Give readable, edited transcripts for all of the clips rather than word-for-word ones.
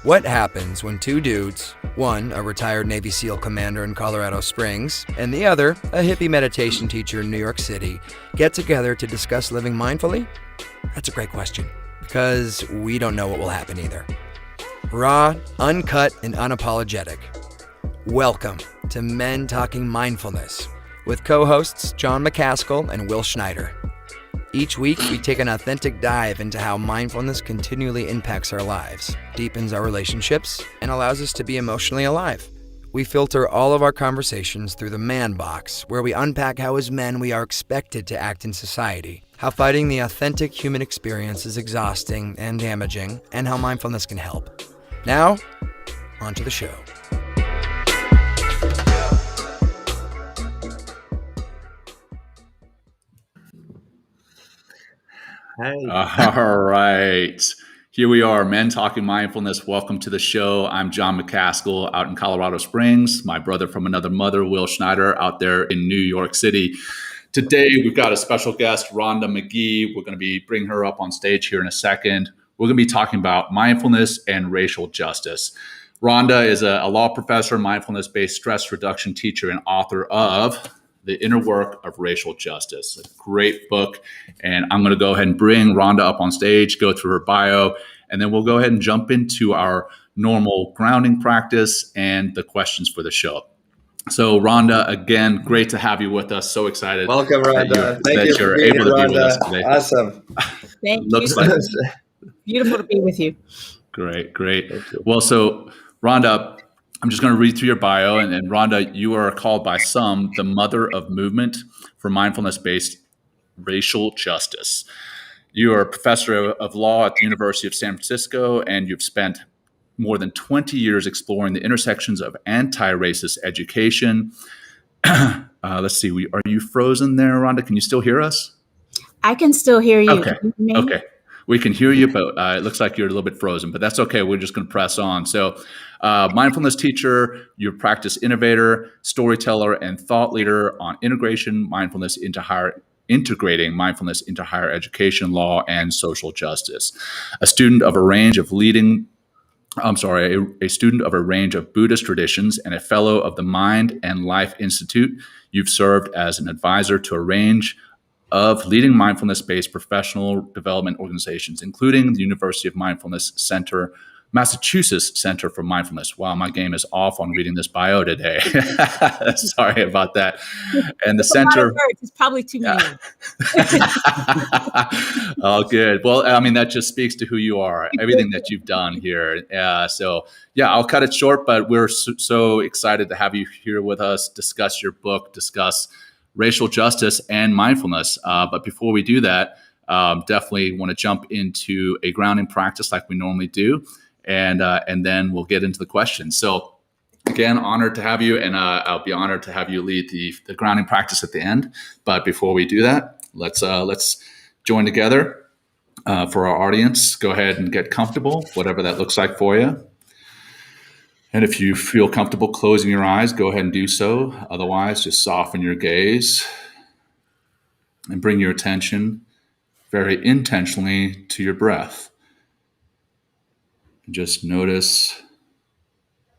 What happens when two dudes, one a retired Navy SEAL commander in Colorado Springs, and the other a hippie meditation teacher in New York City, get together to discuss living mindfully? That's a great question, because we don't know what will happen either. Raw, uncut, and unapologetic. Welcome to Men Talking Mindfulness with co-hosts John McCaskill and Will Schneider. Each week, we take an authentic dive into how mindfulness continually impacts our lives, deepens our relationships, and allows us to be emotionally alive. We filter all of our conversations through the man box, where we unpack how as men we are expected to act in society, how fighting the authentic human experience is exhausting and damaging, and how mindfulness can help. Now, on to the show. Hey. All right. Here we are, Men Talking Mindfulness. Welcome to the show. I'm John McCaskill out in Colorado Springs. My brother from another mother, Will Schneider, out there in New York City. Today, we've got a special guest, Rhonda Magee. We're going to be bringing her up on stage here in a second. We're going to be talking about mindfulness and racial justice. Rhonda is a law professor, mindfulness-based stress reduction teacher, and author of The Inner Work of Racial Justice. A great book. And I'm going to go ahead and bring Rhonda up on stage, go through her bio, and then we'll go ahead and jump into our normal grounding practice and the questions for the show. So Rhonda, again, great to have you with us. So excited. Welcome, Rhonda. Thank you for being here, Rhonda. Awesome. Thank you. Beautiful to be with you. Great. Well, so Rhonda, I'm just going to read through your bio. And Rhonda, you are called by some the mother of movement for mindfulness-based racial justice. You are a professor of law at the University of San Francisco, and you've spent more than 20 years exploring the intersections of anti-racist education. Let's see. Are you frozen there, Rhonda? Can you still hear us? I can still hear you. Okay. Okay. We can hear you, but it looks like you're a little bit frozen, but that's okay. We're just going to press on. So mindfulness teacher, you're practice innovator, storyteller, and thought leader on integrating mindfulness into higher education, law, and social justice. A student of a range of Buddhist traditions and a fellow of the Mind and Life Institute. You've served as an advisor to a range of leading mindfulness-based professional development organizations, including the University of Mindfulness Center, Massachusetts Center for Mindfulness. Wow, my game is off on reading this bio today. Sorry about that. And the center, it's probably too many. Oh, good. Well, I mean, that just speaks to who you are, everything that you've done here. So I'll cut it short, but we're so excited to have you here with us, discuss your book, discuss racial justice and mindfulness. But before we do that, definitely want to jump into a grounding practice like we normally do. And then we'll get into the questions. So again, honored to have you, and I'll be honored to have you lead the grounding practice at the end. But before we do that, let's join together for our audience. Go ahead and get comfortable, whatever that looks like for you. And if you feel comfortable closing your eyes, go ahead and do so. Otherwise, just soften your gaze and bring your attention very intentionally to your breath. Just notice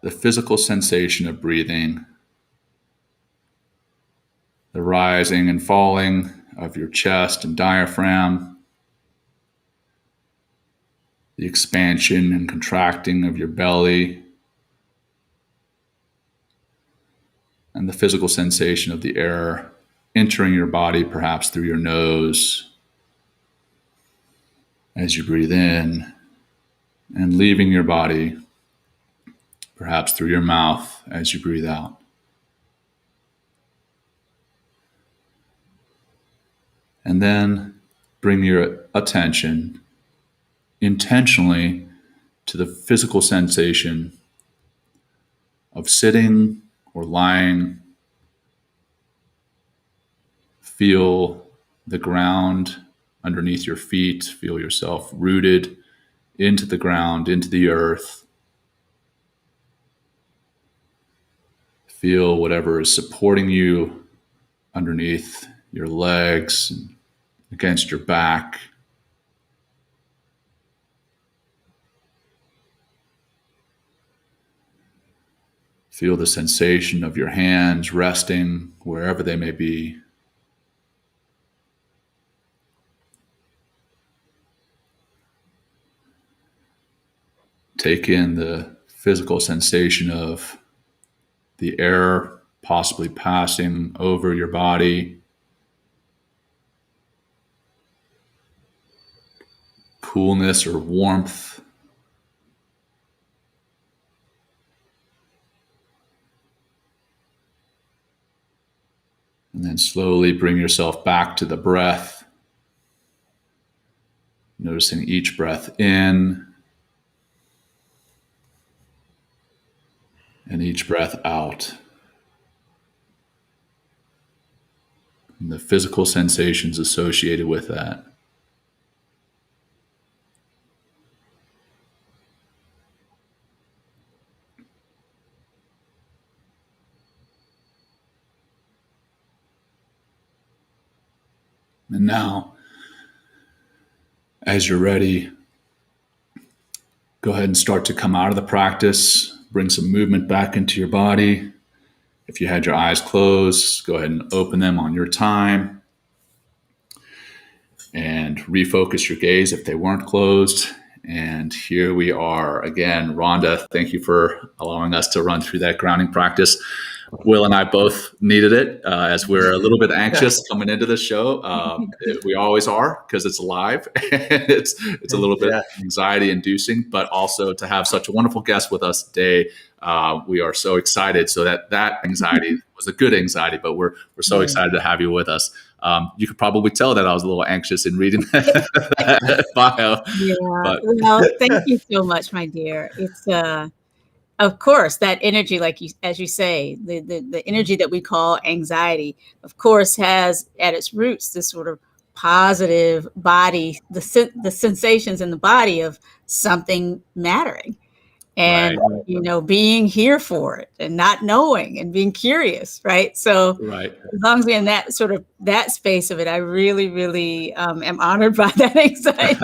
the physical sensation of breathing, the rising and falling of your chest and diaphragm, the expansion and contracting of your belly, and the physical sensation of the air entering your body, perhaps through your nose as you breathe in, and leaving your body, perhaps through your mouth as you breathe out. And then bring your attention intentionally to the physical sensation of sitting or lying. Feel the ground underneath your feet. Feel yourself rooted into the ground, into the earth. Feel whatever is supporting you underneath your legs, and against your back. Feel the sensation of your hands resting wherever they may be. Take in the physical sensation of the air possibly passing over your body. Coolness or warmth. And then slowly bring yourself back to the breath. Noticing each breath in and each breath out. And the physical sensations associated with that. And now, as you're ready, go ahead and start to come out of the practice. Bring some movement back into your body. If you had your eyes closed, go ahead and open them on your time. And refocus your gaze if they weren't closed. And here we are again. Rhonda, thank you for allowing us to run through that grounding practice. Will and I both needed it as we're a little bit anxious coming into the show. We always are because it's live. it's a little bit anxiety inducing, but also to have such a wonderful guest with us today. We are so excited. So that anxiety was a good anxiety, but we're so excited to have you with us. You could probably tell that I was a little anxious in reading that bio. Yeah. But. Well, thank you so much, my dear. It's of course, that energy, as you say, the energy that we call anxiety, of course, has at its roots this sort of positive body, the sensations in the body of something mattering. And, being here for it and not knowing and being curious. Right. So as long as we're in that sort of that space of it, I really, really am honored by that anxiety.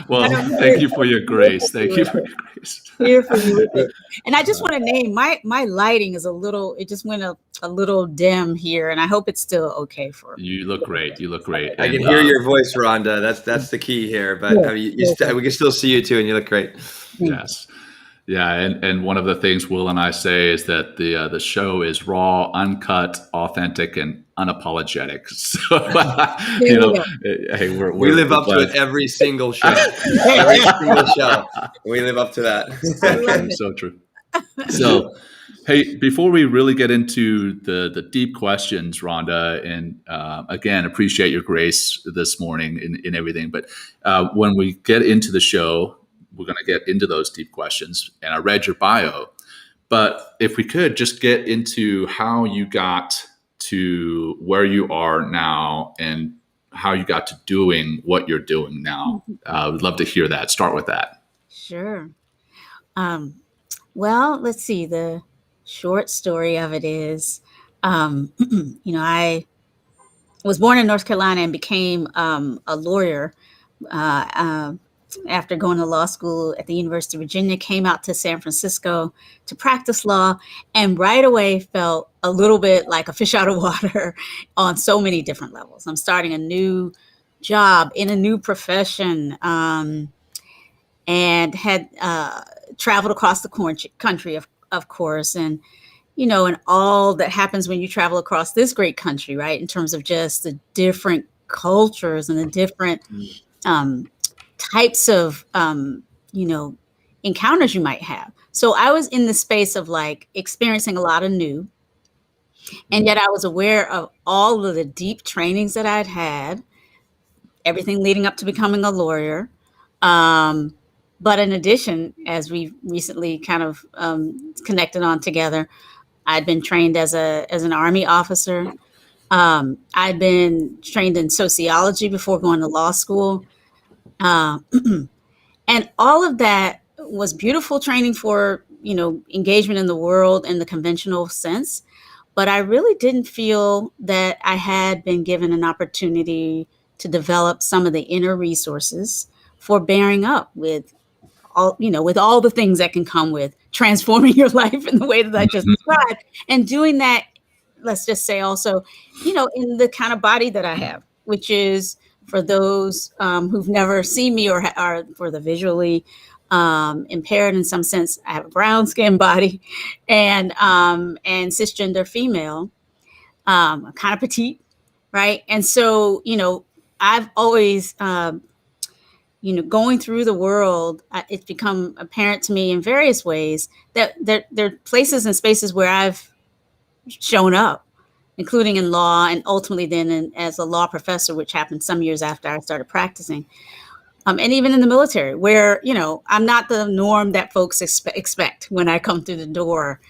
Well, thank you for your grace. Thank you for your grace. Here for you. And I just want to name my lighting is it just went a little dim here, and I hope it's still okay for me. You look great. You look great. I can hear your voice, Rhonda. That's the key here. But we can still see you too, and you look great. Yes. Yeah. And one of the things Will and I say is that the show is raw, uncut, authentic, and unapologetic. So, hey, we live up to it every single show. Every single show. We live up to that. So true. So, hey, before we really get into the deep questions, Rhonda, and again, appreciate your grace this morning in everything. But when we get into the show, we're going to get into those deep questions. And I read your bio, but if we could just get into how you got to where you are now and how you got to doing what you're doing now. We'd love to hear that. Start with that. Sure. Well, let's see. The short story of it is, I was born in North Carolina and became a lawyer after going to law school at the University of Virginia, came out to San Francisco to practice law, and right away felt a little bit like a fish out of water on so many different levels. I'm starting a new job in a new profession, and had traveled across the country, of course, and and all that happens when you travel across this great country, right? In terms of just the different cultures and the different types of, encounters you might have. So I was in the space of experiencing a lot of new, and yet I was aware of all of the deep trainings that I'd had, everything leading up to becoming a lawyer. But in addition, as we recently kind of connected on together, I'd been trained as an Army officer. I'd been trained in sociology before going to law school. And all of that was beautiful training for, engagement in the world in the conventional sense. But I really didn't feel that I had been given an opportunity to develop some of the inner resources for bearing up with all, with all the things that can come with transforming your life in the way that I just described, and doing that, let's just say also, in the kind of body that I have, which is, for those who've never seen me or are for the visually impaired in some sense, I have a brown skin body and cisgender female, kind of petite, right? And so, I've always, going through the world, it's become apparent to me in various ways that there are places and spaces where I've shown up, including in law, and ultimately then as a law professor, which happened some years after I started practicing. And even in the military, where, I'm not the norm that folks expect when I come through the door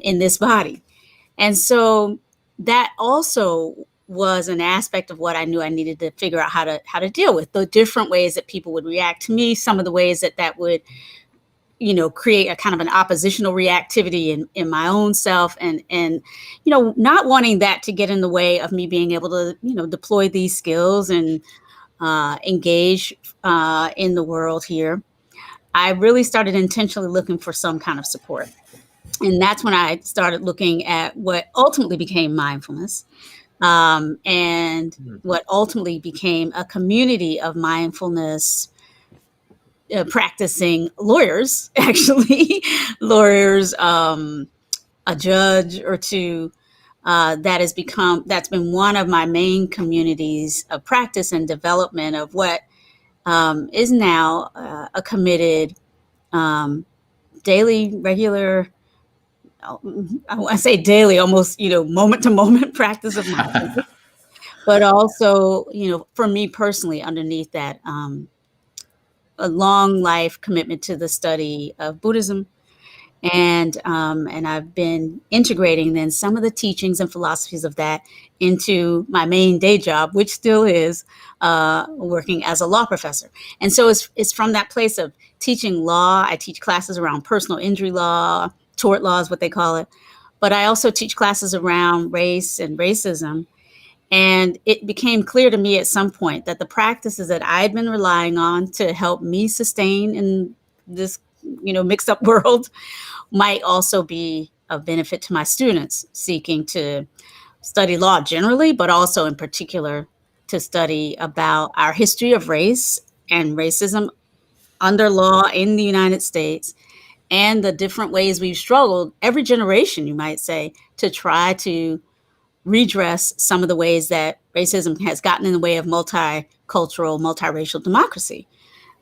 in this body. And so that also was an aspect of what I knew I needed to figure out how to deal with the different ways that people would react to me, some of the ways that would, create a kind of an oppositional reactivity in my own self, and not wanting that to get in the way of me being able to, deploy these skills and engage in the world here. I really started intentionally looking for some kind of support. And that's when I started looking at what ultimately became mindfulness, and what ultimately became a community of mindfulness practicing lawyers, actually, lawyers, a judge or two, that's been one of my main communities of practice and development of what is now a committed, daily, regular, I say daily, almost, moment to moment practice of mindfulness, but also, for me personally, underneath that, a long life commitment to the study of Buddhism. And I've been integrating then some of the teachings and philosophies of that into my main day job, which still is working as a law professor. And so it's from that place of teaching law. I teach classes around personal injury law, tort law is what they call it. But I also teach classes around race and racism. And it became clear to me at some point that the practices that I'd been relying on to help me sustain in this, mixed up world might also be of benefit to my students seeking to study law generally, but also in particular to study about our history of race and racism under law in the United States, and the different ways we've struggled, every generation, you might say, to try to redress some of the ways that racism has gotten in the way of multicultural, multiracial democracy.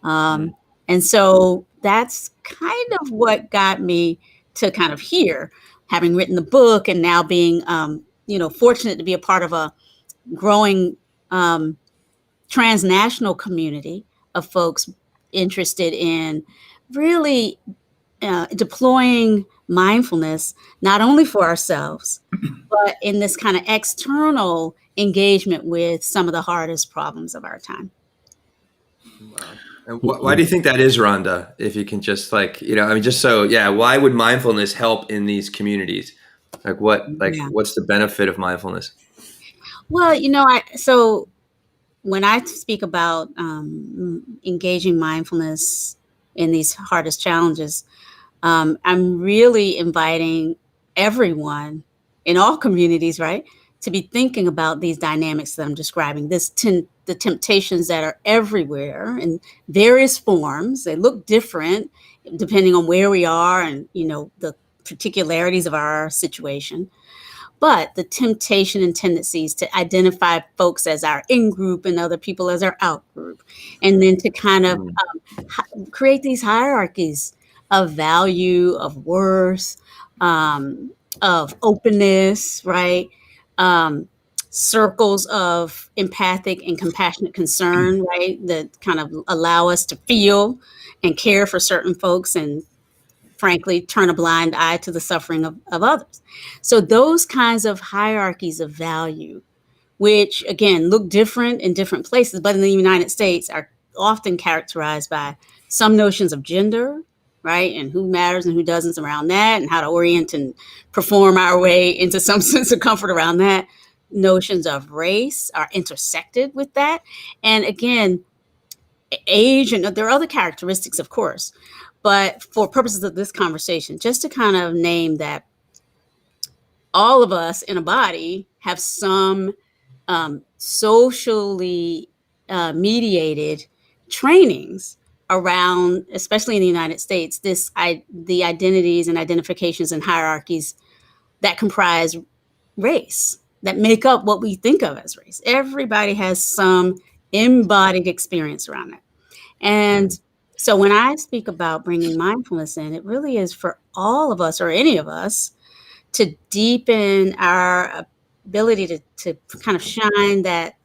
And so that's kind of what got me to kind of here, having written the book and now being, fortunate to be a part of a growing transnational community of folks interested in really deploying mindfulness, not only for ourselves, but in this kind of external engagement with some of the hardest problems of our time. Wow. And why do you think that is, Rhonda? If you can just why would mindfulness help in these communities? What's the benefit of mindfulness? Well, so when I speak about engaging mindfulness in these hardest challenges, I'm really inviting everyone in all communities, right, to be thinking about these dynamics that I'm describing, the temptations that are everywhere in various forms. They look different depending on where we are and, the particularities of our situation. But the temptation and tendencies to identify folks as our in-group and other people as our out-group, and then to kind of create these hierarchies of value, of worth, of openness, right? Circles of empathic and compassionate concern, right? That kind of allow us to feel and care for certain folks and frankly, turn a blind eye to the suffering of others. So those kinds of hierarchies of value, which again, look different in different places, but in the United States are often characterized by some notions of gender, right? And who matters and who doesn't around that, and how to orient and perform our way into some sense of comfort around that. Notions of race are intersected with that. And again, age, and there are other characteristics, of course. But for purposes of this conversation, just to kind of name that all of us in a body have some socially mediated trainings around, especially in the United States, the identities and identifications and hierarchies that comprise race, that make up what we think of as race. Everybody has some embodied experience around it. And so when I speak about bringing mindfulness in, it really is for all of us, or any of us, to deepen our ability to kind of shine that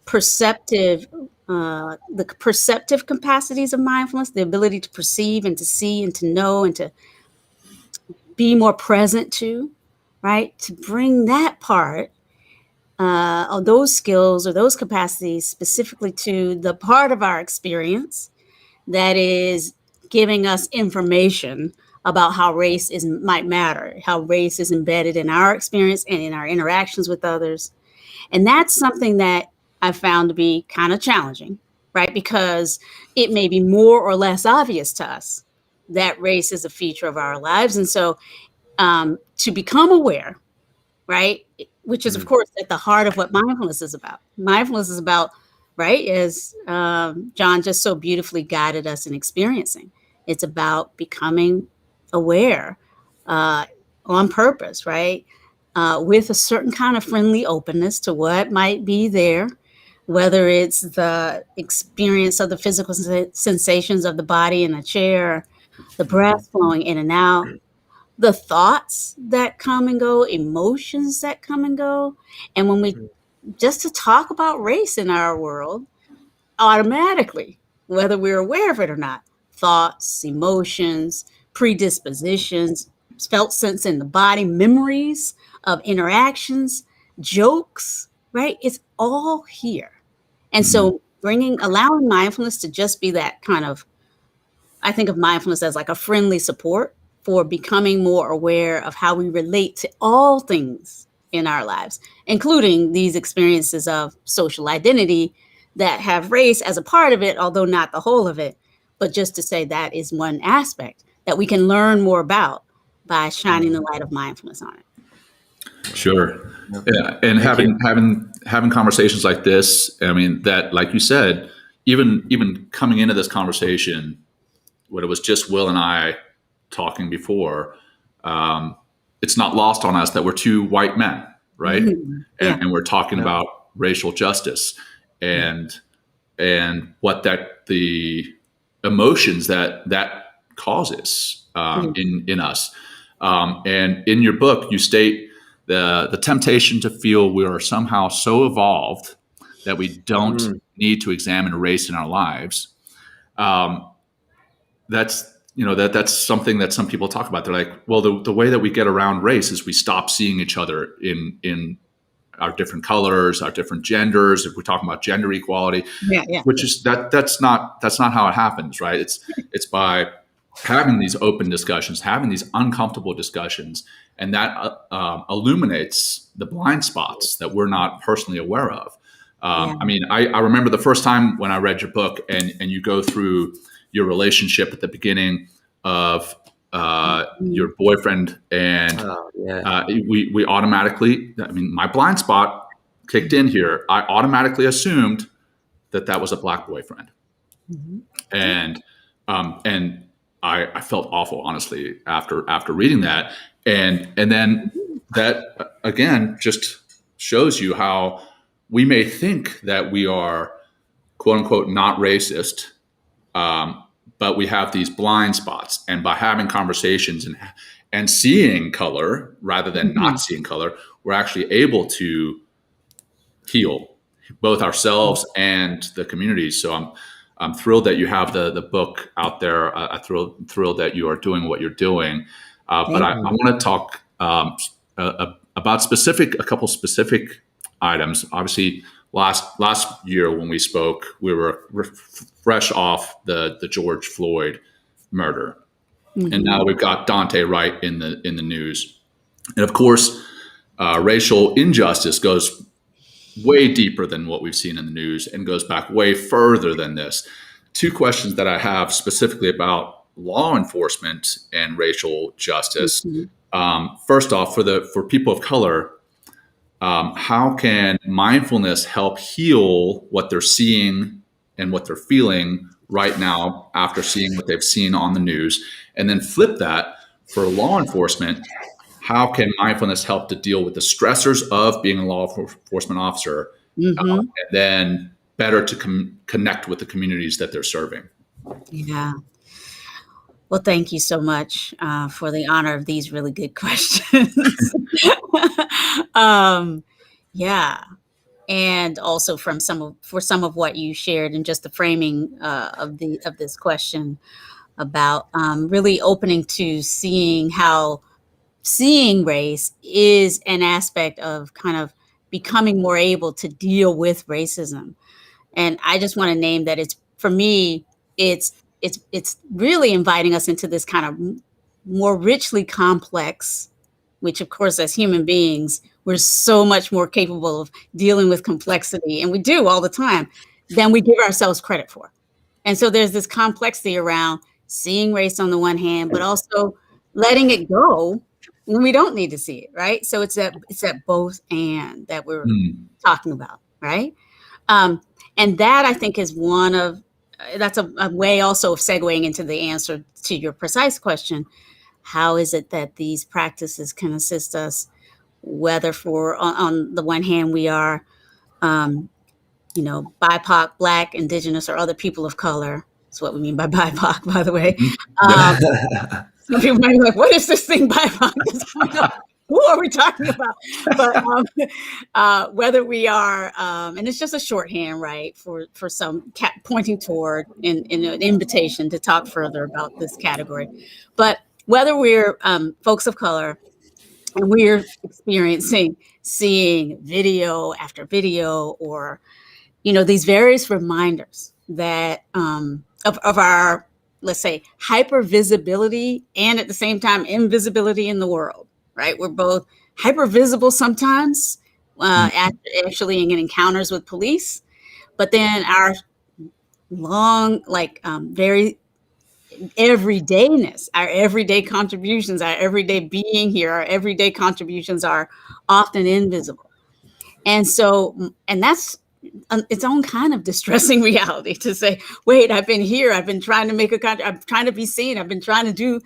perceptive, the perceptive capacities of mindfulness, the ability to perceive and to see and to know and to be more present to, right? To bring that part of those skills or those capacities specifically to the part of our experience that is giving us information about how race might matter, how race is embedded in our experience and in our interactions with others. And that's something that I found to be kind of challenging, right? Because it may be more or less obvious to us that race is a feature of our lives. And so to become aware, right, which is, of course, at the heart of what mindfulness is about. Mindfulness is about, right, as John just so beautifully guided us in experiencing. It's about becoming aware on purpose, right, with a certain kind of friendly openness to what might be there, whether it's the experience of the physical sensations of the body in a chair, the breath flowing in and out, the thoughts that come and go, emotions that come and go. And when we just to talk about race in our world, automatically, whether we're aware of it or not, thoughts, emotions, predispositions, felt sense in the body, memories of interactions, jokes, right? It's all here. And so allowing mindfulness to just be that kind of, I think of mindfulness as like a friendly support for becoming more aware of how we relate to all things in our lives, including these experiences of social identity that have race as a part of it, although not the whole of it. But just to say that is one aspect that we can learn more about by shining the light of mindfulness on it. Sure. Yeah. And having conversations like this, I mean, that, like you said, even coming into this conversation, when it was just Will and I talking before, it's not lost on us that we're two white men, right? Mm-hmm. Yeah. And we're talking about racial justice and what the emotions that causes in us. And in your book, you state the temptation to feel we are somehow so evolved that we don't need to examine race in our lives. That's something that some people talk about. They're like, well, the way that we get around race is we stop seeing each other in our different colors, our different genders. If we're talking about gender equality, which is that's not how it happens, right? It's by having these open discussions, having these uncomfortable discussions, and that illuminates the blind spots that we're not personally aware of. I mean, I remember the first time when I read your book and you go through your relationship at the beginning of your boyfriend, and we automatically, I mean, my blind spot kicked in here. I automatically assumed that was a Black boyfriend, and I felt awful, honestly, after reading that, and then that again just shows you how we may think that we are, quote unquote, not racist. But we have these blind spots, and by having conversations and seeing color rather than not seeing color, we're actually able to heal both ourselves and the community. So I'm thrilled that you have the book out there. I'm thrilled that you are doing what you're doing. But I want to talk about a couple specific items. Obviously, last year when we spoke, we were fresh off the George Floyd murder, and now we've got Dante Wright in the news, and of course, racial injustice goes way deeper than what we've seen in the news and goes back way further than this. Two questions that I have specifically about law enforcement and racial justice. First off, for people of color, how can mindfulness help heal what they're seeing and what they're feeling right now after seeing what they've seen on the news? And then flip that for law enforcement. How can mindfulness help to deal with the stressors of being a law enforcement officer, and then better to connect with the communities that they're serving? Yeah. Well, thank you so much for the honor of these really good questions. Yeah. And also for some of what you shared and just the framing of this question about really opening to seeing how seeing race is an aspect of kind of becoming more able to deal with racism. And I just want to name that for me, it's really inviting us into this kind of more richly complex, which of course, as human beings, we're so much more capable of dealing with complexity, and we do all the time, than we give ourselves credit for. And so there's this complexity around seeing race on the one hand, but also letting it go when we don't need to see it, right? So it's that both and that we're talking about, right? And that I think is that's a way also of segueing into the answer to your precise question. How is it that these practices can assist us, whether on the one hand we are, BIPOC, Black, Indigenous, or other people of color. That's what we mean by BIPOC, by the way. Some people might be like, what is this thing BIPOC? Who are we talking about? But whether we are, and it's just a shorthand, right, for some pointing toward in an invitation to talk further about this category. But whether we're folks of color and we're experiencing seeing video after video, or these various reminders that of our, let's say, hyper visibility and at the same time invisibility in the world. Right, we're both hyper visible sometimes, actually in encounters with police, but then our long, very everydayness, our everyday contributions, our everyday being here, our everyday contributions are often invisible, and that's its own kind of distressing reality to say, wait, I've been here, I've been trying to make I'm trying to be seen, I've been trying to do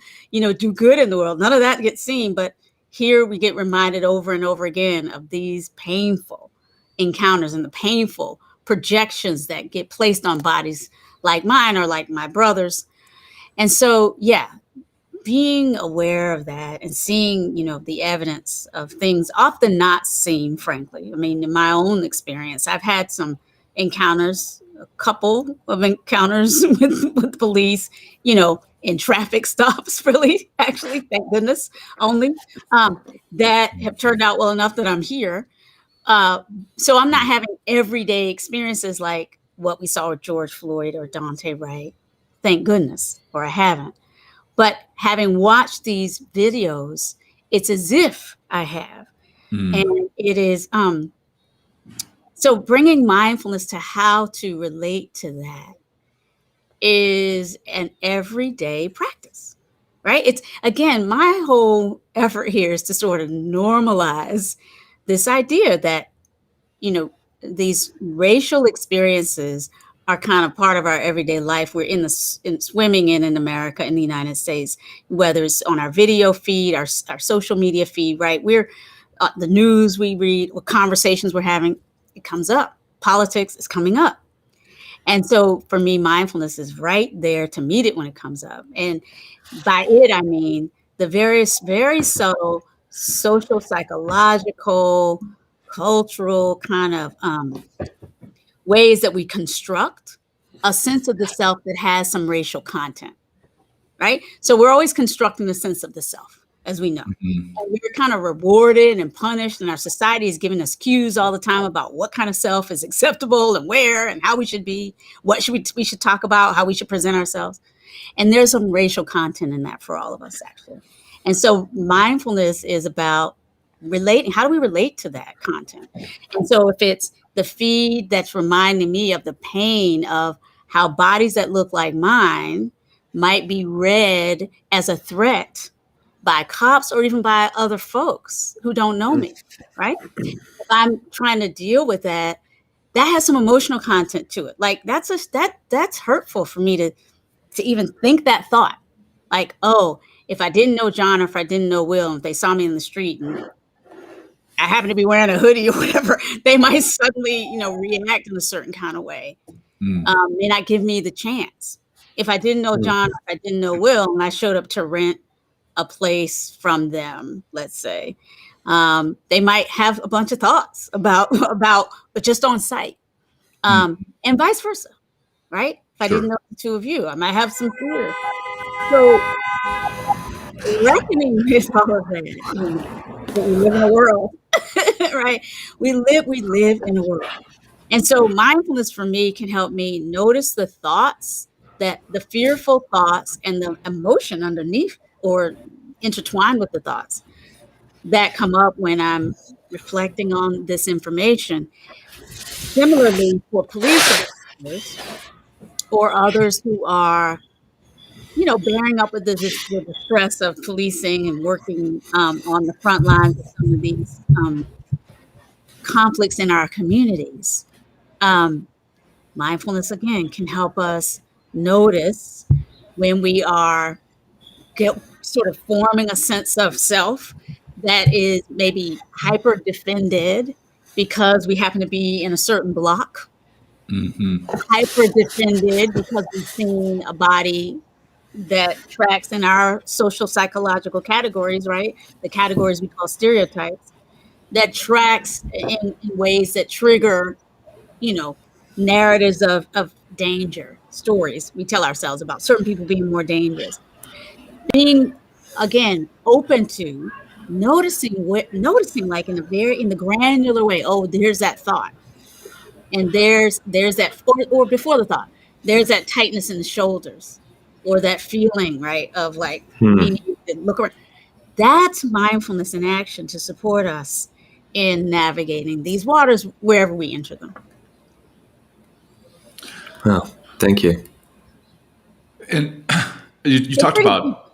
good in the world. None of that gets seen, but here we get reminded over and over again of these painful encounters and the painful projections that get placed on bodies like mine or like my brother's. And so, yeah, being aware of that and seeing, the evidence of things often not seen, frankly. I mean, in my own experience, I've had some encounters, a couple of encounters with police, in traffic stops, really, actually, thank goodness, only, that have turned out well enough that I'm here. So I'm not having everyday experiences like what we saw with George Floyd or Dante Wright, thank goodness, or I haven't. But having watched these videos, it's as if I have. And it is, so bringing mindfulness to how to relate to that is an everyday practice, right? It's, again, my whole effort here is to sort of normalize this idea that, these racial experiences are kind of part of our everyday life. We're swimming in America, in the United States, whether it's on our video feed, our social media feed, right? We're the news we read, what conversations we're having, it comes up. Politics is coming up. And so for me, mindfulness is right there to meet it when it comes up. And by it, I mean the various, very subtle social, psychological, cultural kind of ways that we construct a sense of the self that has some racial content, right? So we're always constructing a sense of the self, as we know. And we're kind of rewarded and punished, and our society is giving us cues all the time about what kind of self is acceptable and where and how we should be, what we should talk about, how we should present ourselves. And there's some racial content in that for all of us, actually. And so mindfulness is about relating. How do we relate to that content? And so if it's the feed that's reminding me of the pain of how bodies that look like mine might be read as a threat by cops or even by other folks who don't know me, right? If I'm trying to deal with that, that has some emotional content to it. Like that's hurtful for me to even think that thought. Like, oh, if I didn't know John or if I didn't know Will, if they saw me in the street and I happen to be wearing a hoodie or whatever, they might suddenly, react in a certain kind of way. May not give me the chance. If I didn't know John, or if I didn't know Will, and I showed up to rent a place from them, let's say, they might have a bunch of thoughts about but just on sight, and vice versa, right? If I didn't know the two of you, I might have some fear. So reckoning with all of that, we live in a world, right? We live in a world. And so mindfulness for me can help me notice the thoughts, that the fearful thoughts and the emotion underneath or intertwined with the thoughts that come up when I'm reflecting on this information. Similarly, for police officers or others who are, bearing up with the stress of policing and working on the front lines of some of these conflicts in our communities. Mindfulness, again, can help us notice when we are sort of forming a sense of self that is maybe hyper defended because we happen to be in a certain block, hyper defended because we've seen a body that tracks in our social psychological categories, right? The categories we call stereotypes, that tracks in ways that trigger, narratives of danger, stories we tell ourselves about certain people being more dangerous. Being, again, open to noticing like in the granular way, oh, there's that thought. And there's that, or before the thought, there's that tightness in the shoulders or that feeling, right, of like, we need to look around. That's mindfulness in action to support us in navigating these waters wherever we enter them. Well, thank you. And you talked about,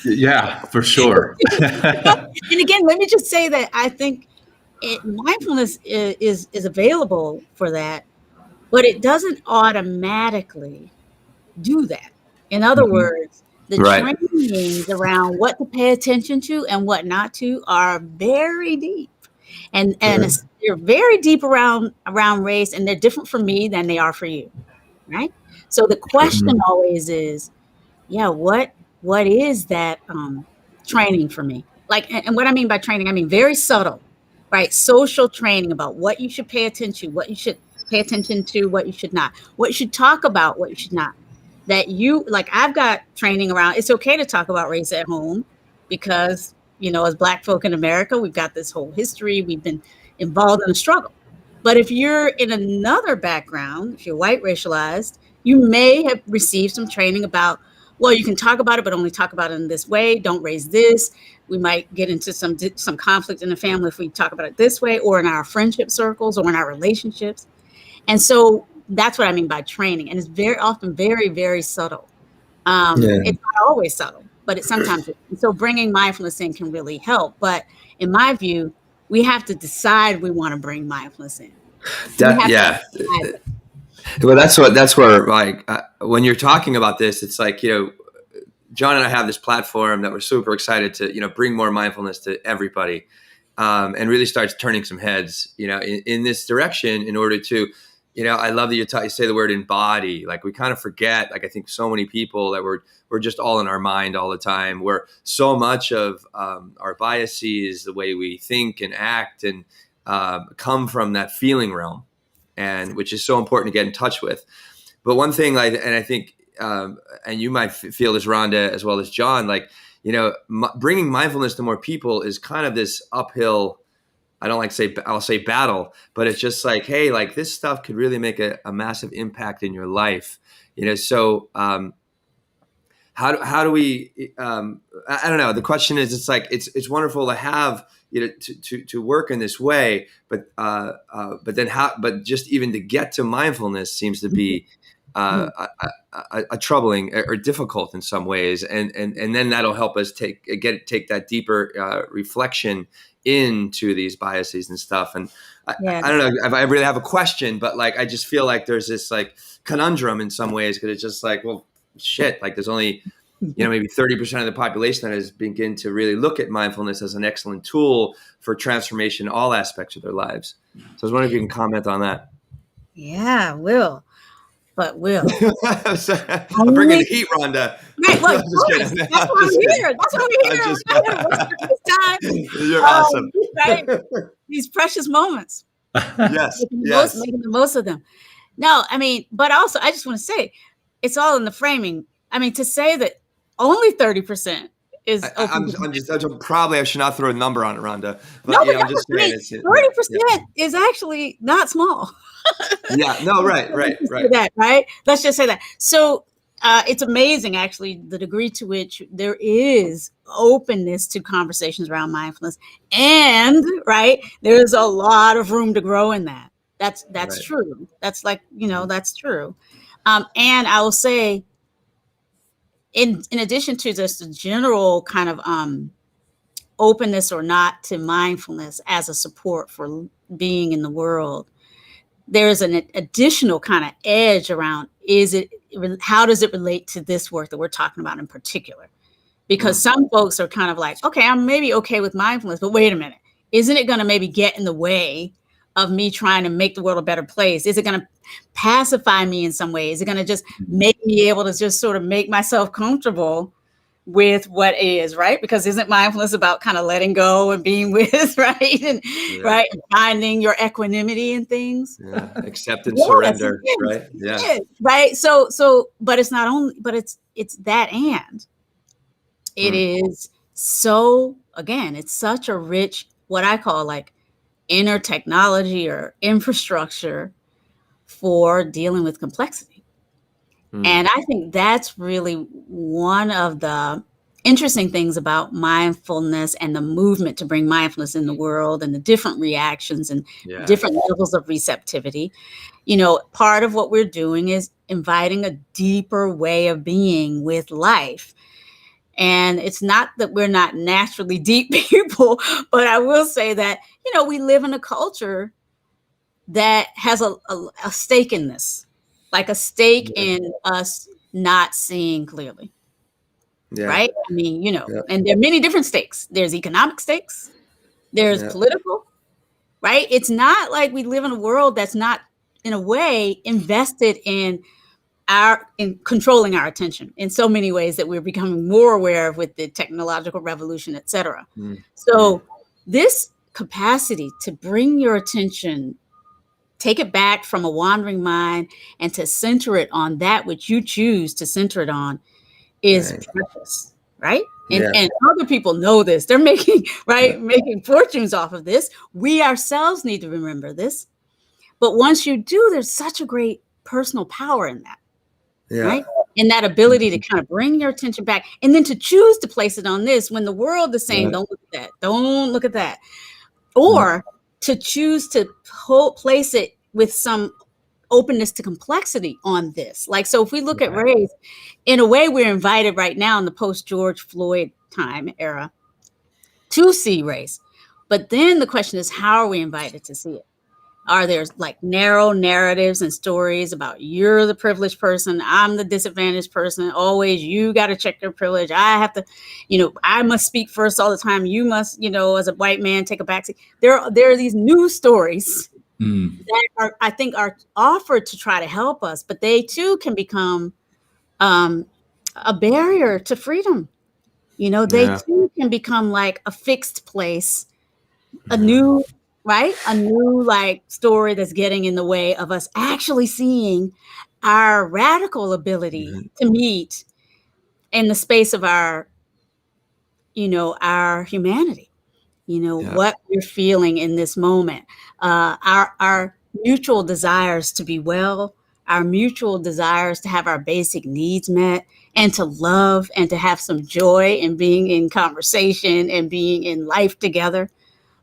yeah, for sure. And again, let me just say that I think mindfulness is available for that, but it doesn't automatically do that. In other words, the trainings around what to pay attention to and what not to are very deep, and they're very deep around race, and they're different for me than they are for you, right? So the question always is, what is that training for me? Like, and what I mean by training, I mean very subtle, right? Social training about what you should pay attention to, what you should pay attention to, what you should not, what you should talk about, what you should not. That I've got training around, it's okay to talk about race at home because, as Black folk in America, we've got this whole history, we've been involved in a struggle. But if you're in another background, if you're white racialized, you may have received some training about, well, you can talk about it, but only talk about it in this way. Don't raise this. We might get into some conflict in the family if we talk about it this way, or in our friendship circles, or in our relationships. And so that's what I mean by training. And it's very often very, very subtle. It's not always subtle, but it's sometimes. So bringing mindfulness in can really help. But in my view, we have to decide we want to bring mindfulness in. Well, that's where like when you're talking about this, it's like, John and I have this platform that we're super excited to, bring more mindfulness to everybody, and really start turning some heads, in this direction in order to, I love that you say the word embody. Like we kind of forget, like I think so many people that we're just all in our mind all the time, where so much of our biases, the way we think and act and come from that feeling realm, and which is so important to get in touch with. But one thing, I think, and you might feel this, Rhonda, as well as John, like, bringing mindfulness to more people is kind of this uphill, I don't like to say, I'll say battle, but it's just like, hey, like this stuff could really make a massive impact in your life, So how do we, I don't know. The question is, it's like, it's wonderful to have, to work in this way, but just even to get to mindfulness seems to be a troubling or difficult in some ways. And then that'll help us take that deeper reflection into these biases and stuff. And I don't know if I really have a question, but like, I just feel like there's this like conundrum in some ways, because it's just like, well, shit, like there's only, maybe 30% of the population that has begun to really look at mindfulness as an excellent tool for transformation in all aspects of their lives. So I was wondering if you can comment on that. Yeah, Will. I'm bringing the heat, Rhonda. Right, well, that's why I'm here. That's why we're here. You're awesome. Right? These precious moments. Yes. Making the most of them. No, I mean, but also I just want to say, it's all in the framing. I mean, to say that only 30% is probably I should not throw a number on it, Rhonda. But, no, but I'm just saying 30% is actually not small. Yeah. No. Right. That, right. Let's just say that. So it's amazing, actually, the degree to which there is openness to conversations around mindfulness, and there's a lot of room to grow in that. That's right. True. That's like, that's true. And I will say, in addition to just the general kind of openness or not to mindfulness as a support for being in the world, there's an additional kind of edge around, how does it relate to this work that we're talking about in particular? Because some folks are kind of like, okay, I'm maybe okay with mindfulness, but wait a minute, isn't it going to maybe get in the way of me trying to make the world a better place? Is it going to pacify me in some way? Is it going to just make me able to just sort of make myself comfortable with what is, right? Because isn't mindfulness about kind of letting go and being with, right? And right, and finding your equanimity in things. Yeah, accept and surrender, right? Yeah. Right. So, but it's not only, but it's that, and it is so, again, it's such a rich, what I call like inner technology or infrastructure for dealing with complexity. And I think that's really one of the interesting things about mindfulness and the movement to bring mindfulness in the world, and the different reactions and different levels of receptivity. Part of what we're doing is inviting a deeper way of being with life. And it's not that we're not naturally deep people, but I will say that, we live in a culture that has a stake in this. Like a stake in us not seeing clearly, right? I mean, and there are many different stakes. There's economic stakes. There's political, right? It's not like we live in a world that's not, in a way, invested in controlling our attention in so many ways that we're becoming more aware of with the technological revolution, et cetera. So this capacity to bring your attention, take it back from a wandering mind, and to center it on that which you choose to center it on is precious, right? And other people know this. They're making fortunes off of this. We ourselves need to remember this. But once you do, there's such a great personal power in that, right? And that ability to kind of bring your attention back, and then to choose to place it on this when the world is saying, don't look at that, don't look at that. Or to choose to place it with some openness to complexity on this. Like, so if we look at race, in a way, we're invited right now in the post-George Floyd time era to see race. But then the question is, how are we invited to see it? Are there like narrow narratives and stories about you're the privileged person, I'm the disadvantaged person, always you got to check your privilege, I have to, I must speak first all the time, you must, as a white man, take a backseat. There are these new stories that I think are offered to try to help us, but they too can become a barrier to freedom. They too can become like a fixed place, a new like story that's getting in the way of us actually seeing our radical ability to meet in the space of our humanity, what we're feeling in this moment, our mutual desires to be well, our mutual desires to have our basic needs met, and to love and to have some joy in being in conversation and being in life together.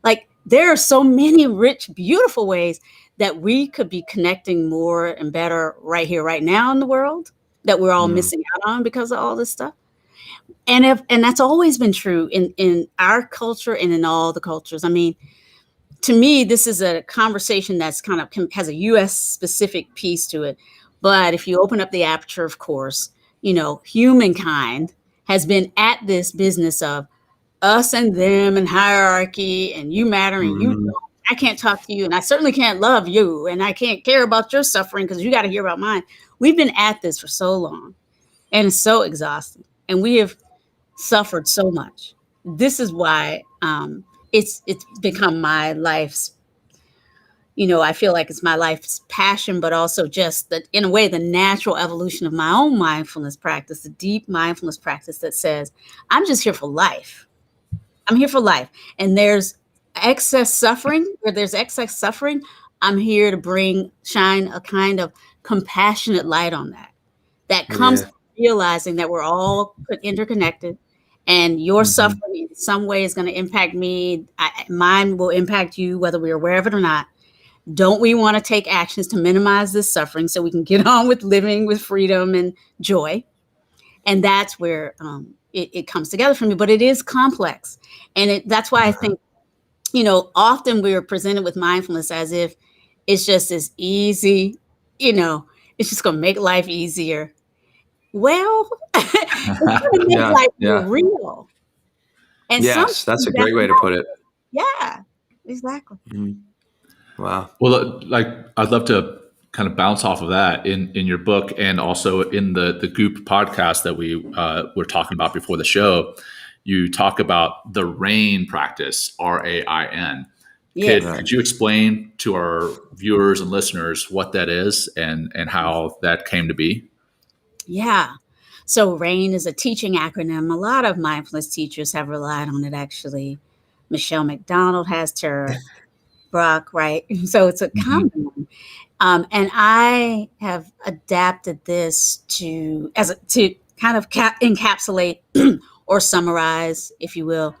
Like, there are so many rich, beautiful ways that we could be connecting more and better right here, right now in the world that we're all missing out on because of all this stuff. And that's always been true in our culture and in all the cultures. I mean, to me, this is a conversation that's kind of has a U.S. specific piece to it. But if you open up the aperture, of course, humankind has been at this business of us and them and hierarchy and you matter and you don't. I can't talk to you and I certainly can't love you and I can't care about your suffering because you got to hear about mine. We've been at this for so long and it's so exhausting and we have suffered so much. This is why it's become my life's, I feel like it's my life's passion, but also just that in a way, the natural evolution of my own mindfulness practice, the deep mindfulness practice that says, I'm just here for life. I'm here for life. And there's excess suffering, where there's excess suffering, I'm here to shine a kind of compassionate light on that. That comes from realizing that we're all interconnected and your suffering in some way is going to impact me. Mine will impact you, whether we're aware of it or not. Don't we want to take actions to minimize this suffering so we can get on with living with freedom and joy? And that's where it comes together for me, but it is complex. And that's why I think, often we are presented with mindfulness as if it's just this easy, it's just going to make life easier. Well, it's going to make life real. And yes, that's a great way to put it. Yeah, exactly. Wow. Well, I'd love to kind of bounce off of that in your book and also in the Goop podcast that we were talking about before the show. You talk about the RAIN practice, RAIN. Yes. Could you explain to our viewers and listeners what that is and how that came to be? Yeah. So RAIN is a teaching acronym. A lot of mindfulness teachers have relied on it, actually. Michelle McDonald has, Tara Brock, right? So it's a common one. And I have adapted this to kind of encapsulate or summarize, if you will,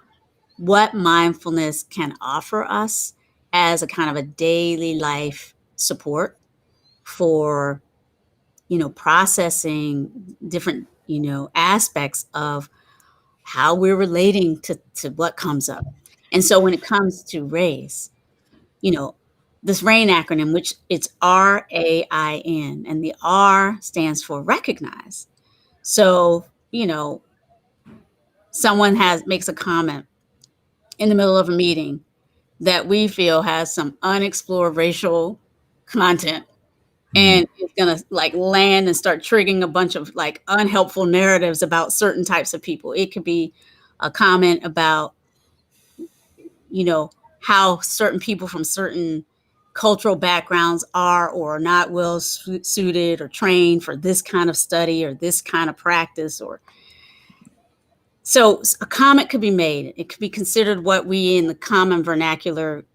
what mindfulness can offer us as a kind of a daily life support for, processing different, aspects of how we're relating to what comes up. And so when it comes to race, this RAIN acronym, which it's RAIN, and the R stands for recognize. So, someone makes a comment in the middle of a meeting that we feel has some unexplored racial content. And it's going to land and start triggering a bunch of unhelpful narratives about certain types of people. It could be a comment about, how certain people from certain cultural backgrounds are or are not well suited or trained for this kind of study or this kind of practice. So a comment could be made. It could be considered what we in the common vernacular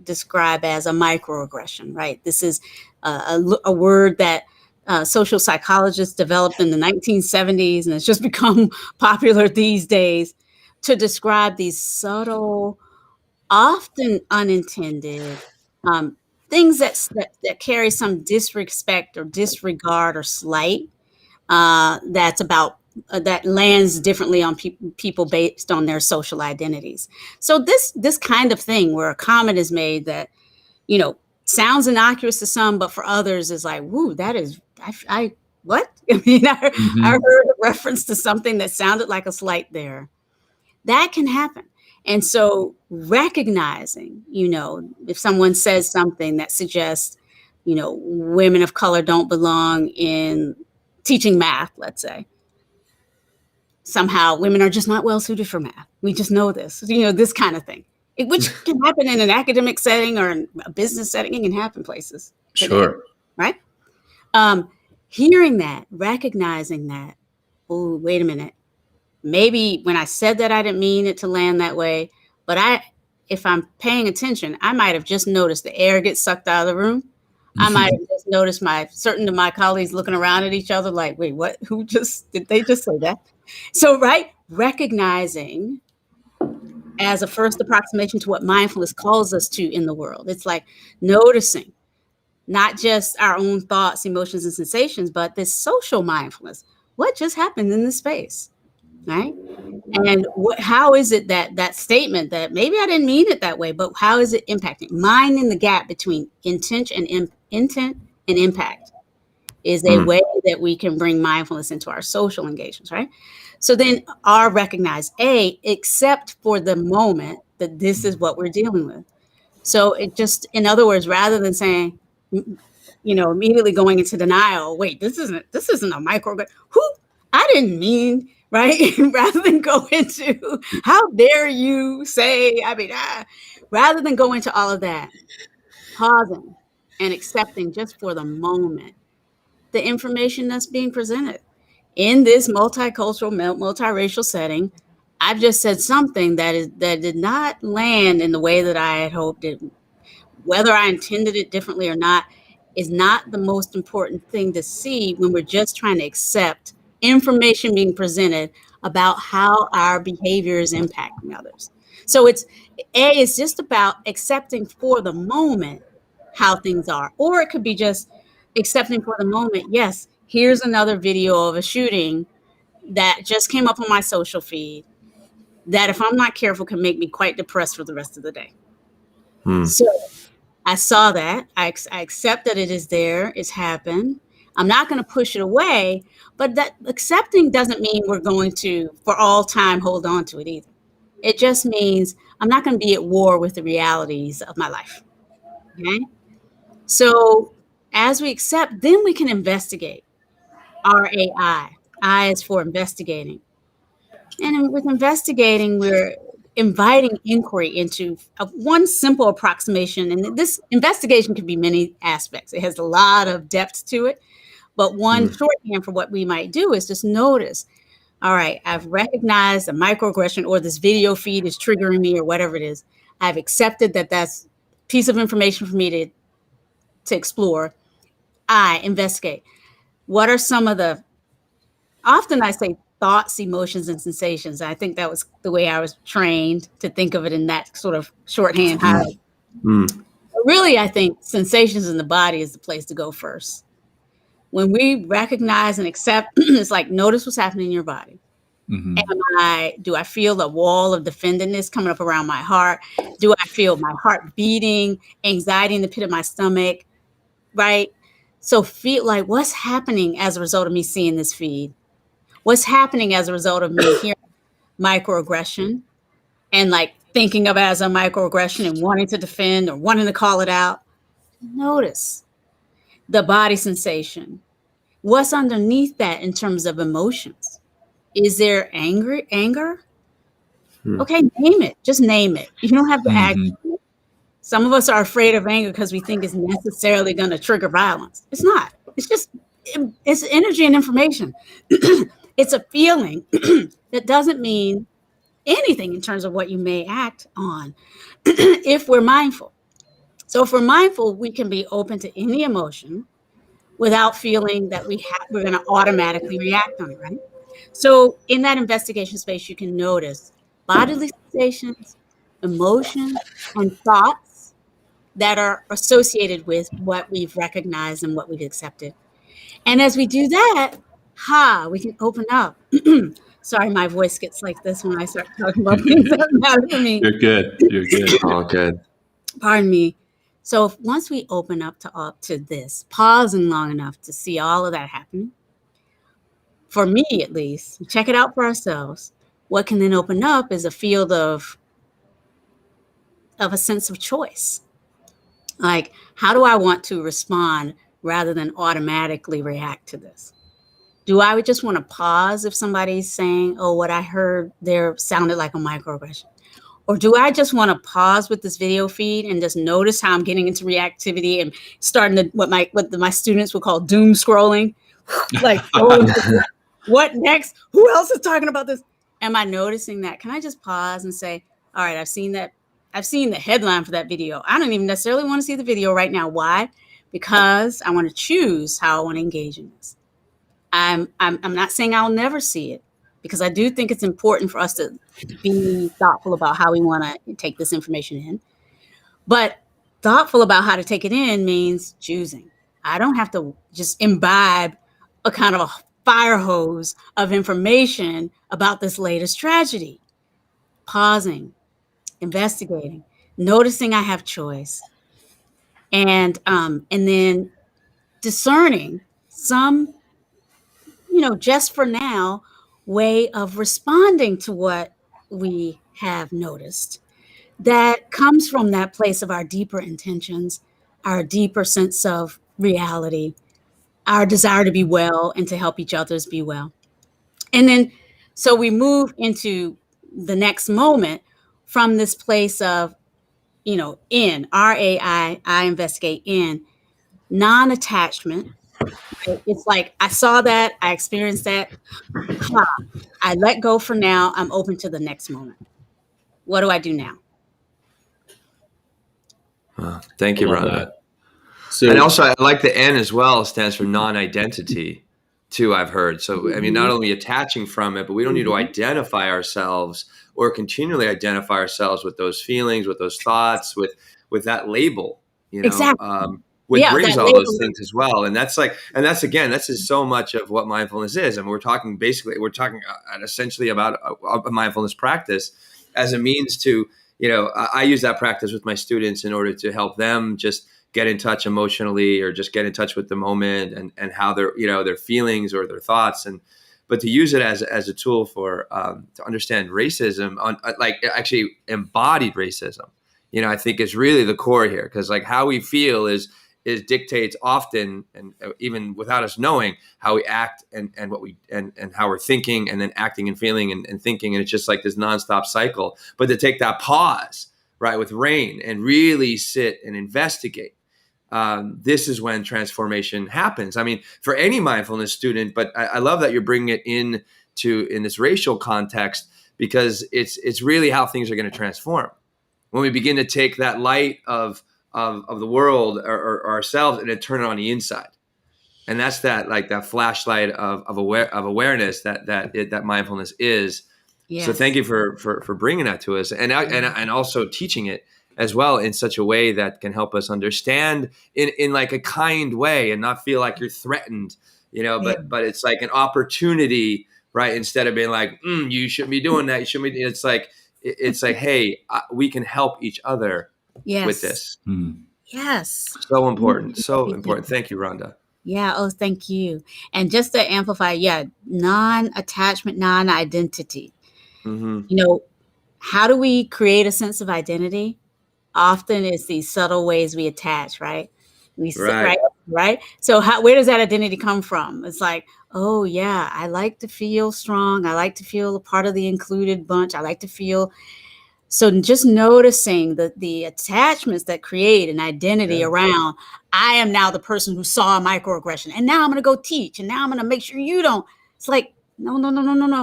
describe as a microaggression, right? This is a word that social psychologists developed in the 1970s, and it's just become popular these days to describe these subtle, often unintended things that carry some disrespect or disregard or slight that lands differently on people based on their social identities. So this kind of thing where a comment is made that, sounds innocuous to some, but for others is like, woo, that is, what? I mean, I heard a reference to something that sounded like a slight there. That can happen. And so recognizing, if someone says something that suggests, women of color don't belong in teaching math, let's say, somehow women are just not well suited for math. We just know this, this kind of thing, which can happen in an academic setting or in a business setting. It can happen places. Sure. Right. Hearing that, recognizing that, oh, wait a minute. Maybe when I said that, I didn't mean it to land that way, but if I'm paying attention, I might have just noticed the air get sucked out of the room, I might have just noticed certain of my colleagues looking around at each other like, wait, what? Did they just say that? So, right, recognizing as a first approximation to what mindfulness calls us to in the world. It's like noticing not just our own thoughts, emotions, and sensations, but this social mindfulness. What just happened in this space, right? And how is it that statement that maybe I didn't mean it that way, but how is it impacting? Minding the gap between intent and impact is a way that we can bring mindfulness into our social engagements, right? So then recognize, accept for the moment that this is what we're dealing with. So it just, in other words, rather than saying, immediately going into denial, wait, this isn't a micro, I didn't mean, right? Rather than go into, how dare you say, rather than go into all of that, pausing and accepting just for the moment the information that's being presented. In this multicultural, multiracial setting, I've just said something that did not land in the way that I had hoped it. Whether I intended it differently or not is not the most important thing to see when we're just trying to accept information being presented about how our behavior is impacting others. So it's just about accepting for the moment how things are, or it could be just accepting for the moment. Yes, here's another video of a shooting that just came up on my social feed that, if I'm not careful, can make me quite depressed for the rest of the day. So I saw that. I accept that it is there. It's happened. I'm not going to push it away, but that accepting doesn't mean we're going to, for all time, hold on to it either. It just means I'm not going to be at war with the realities of my life. Okay? So as we accept, then we can investigate. RAI. I is for investigating. And with investigating, we're inviting inquiry into one simple approximation. And this investigation can be many aspects. It has a lot of depth to it. But one shorthand for what we might do is just notice, all right, I've recognized a microaggression, or this video feed is triggering me, or whatever it is. I've accepted that that's a piece of information for me to explore. I investigate. What are some of the, often I say thoughts, emotions, and sensations. I think that was the way I was trained to think of it in that sort of shorthand. Really, I think sensations in the body is the place to go first. When we recognize and accept, it's like, notice what's happening in your body. Do I feel the wall of defendedness coming up around my heart? Do I feel my heart beating, anxiety in the pit of my stomach, right? So feel like, what's happening as a result of me seeing this feed? What's happening as a result of me hearing microaggression and like thinking of it as a microaggression and wanting to defend or wanting to call it out? Notice the body sensation. What's underneath that in terms of emotions? Is there anger? Okay, name it. Just name it. You don't have to act. Some of us are afraid of anger because we think it's necessarily going to trigger violence. It's not. It's energy and information. It's a feeling that doesn't mean anything in terms of what you may act on if we're mindful. So if we're mindful, we can be open to any emotion without feeling that we're going to automatically react on it, right? So in that investigation space, you can notice bodily sensations, emotions, and thoughts that are associated with what we've recognized and what we've accepted. And as we do that, we can open up. Sorry, my voice gets like this when I start talking about things that matter to me. You're good. All good. Pardon me. So once we open up to this, pausing long enough to see all of that happening, for me at least, check it out for ourselves. What can then open up is a field of a sense of choice. Like, how do I want to respond rather than automatically react to this? Do I just want to pause if somebody's saying, oh, what I heard there sounded like a microaggression? Or do I just want to pause with this video feed and just notice how I'm getting into reactivity and starting to what my students would call doom scrolling? Like, what next? Who else is talking about this? Am I noticing that? Can I just pause and say, all right, I've seen that. I've seen the headline for that video. I don't even necessarily want to see the video right now. Why? because I want to choose how I want to engage in this. I'm not saying I'll never see it, because I do think it's important for us to be thoughtful about how we want to take this information in. But thoughtful about how to take it in means choosing. I don't have to just imbibe a kind of a fire hose of information about this latest tragedy. Pausing, investigating, noticing I have choice, and then discerning some, just for now, way of responding to what we have noticed that comes from that place of our deeper intentions, our deeper sense of reality, our desire to be well and to help each others be well. And then, so we move into the next moment from this place of, in RAI, I investigate in non-attachment. Right? It's like, I saw that, I experienced that. I let go for now. I'm open to the next moment. What do I do now? Thank you, Rhonda. So, and also, I like the N as well. It stands for non-identity, too, I've heard. So, I mean, not only attaching from it, but we don't need to identify ourselves or continually identify ourselves with those feelings, with those thoughts, with that label, Exactly. which brings all those things as well. And that's this is so much of what mindfulness is. And we're talking essentially about a mindfulness practice as a means to, I use that practice with my students in order to help them just get in touch emotionally, or just get in touch with the moment and how their feelings or their thoughts, but to use it as a tool for to understand racism, actually embodied racism, I think is really the core here, because like how we feel is dictates often, and even without us knowing, how we act and what we and how we're thinking, and then acting and feeling and thinking, and it's just like this nonstop cycle. But to take that pause, right, with rain, and really sit and investigate, this is when transformation happens. I mean, for any mindfulness student, but I love that you're bringing it in this racial context, because it's really how things are going to transform when we begin to take that light of the world or ourselves and then turn it on the inside. And that's that flashlight of awareness that mindfulness is. Yes. So thank you for bringing that to us, and also teaching it as well in such a way that can help us understand in like a kind way, and not feel like you're threatened, but it's like an opportunity, right? Instead of being like, you shouldn't be doing that. You shouldn't be. It's like, hey, we can help each other with this. Yes. So important. So important. Thank you, Rhonda. Yeah. Oh, thank you. And just to amplify, non-attachment, non-identity. How do we create a sense of identity? Often it's these subtle ways we attach, right? Right. So where does that identity come from? It's like, oh yeah, I like to feel strong. I like to feel a part of the included bunch. I like to feel. So just noticing the attachments that create an identity around, I am now the person who saw a microaggression, and now I'm going to go teach, and now I'm going to make sure you don't. It's like, no.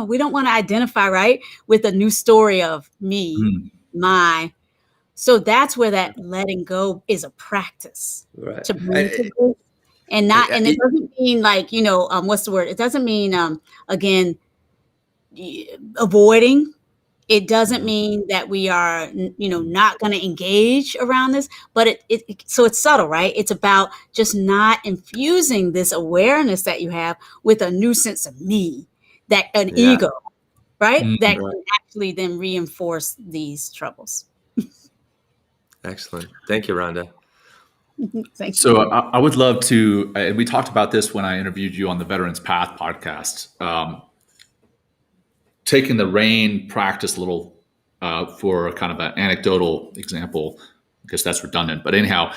We don't want to identify, right, with a new story of me, my. So that's where that letting go is a practice, right? To bring to this, and it doesn't mean like, what's the word? It doesn't mean again avoiding. It doesn't mean that we are, not going to engage around this, but so it's subtle, right? It's about just not infusing this awareness that you have with a new sense of me, that an ego, right? That can actually then reinforce these troubles. Excellent. Thank you, Rhonda. Thank you. So I would love to, and we talked about this when I interviewed you on the Veterans Path podcast, taking the RAIN practice a little for kind of an anecdotal example, because that's redundant. But anyhow,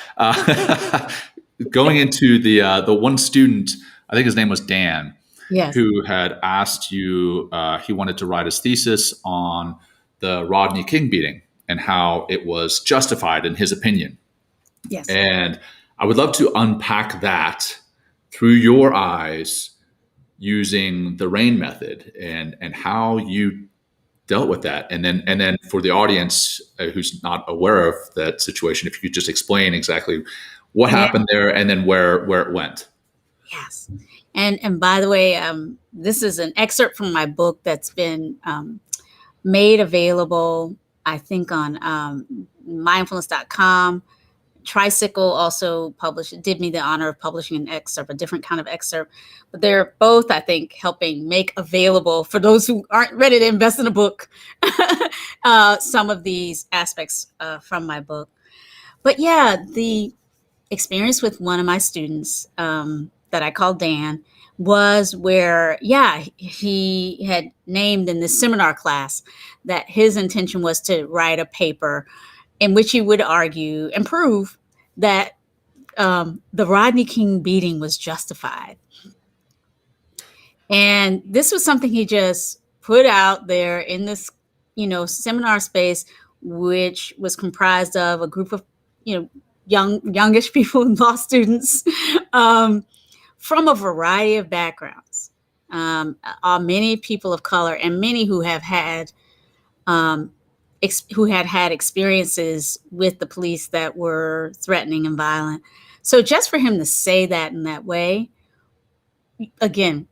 going into the one student, I think his name was Dan, who had asked you, he wanted to write his thesis on the Rodney King beating and how it was justified in his opinion. Yes. And I would love to unpack that through your eyes, using the RAIN method and how you dealt with that. And then for the audience who's not aware of that situation, if you could just explain exactly what happened there, and then where it went. Yes. And by the way, this is an excerpt from my book that's been made available, I think, on mindfulness.com. Tricycle also did me the honor of publishing an excerpt, a different kind of excerpt. But they're both, I think, helping make available for those who aren't ready to invest in a book, some of these aspects from my book. But yeah, the experience with one of my students that I call Dan was where, he had named in this seminar class that his intention was to write a paper in which he would argue and prove that the Rodney King beating was justified. And this was something he just put out there in this, seminar space, which was comprised of a group of, youngish people and law students from a variety of backgrounds, many people of color, and many who have had experiences with the police that were threatening and violent. So just for him to say that in that way, again,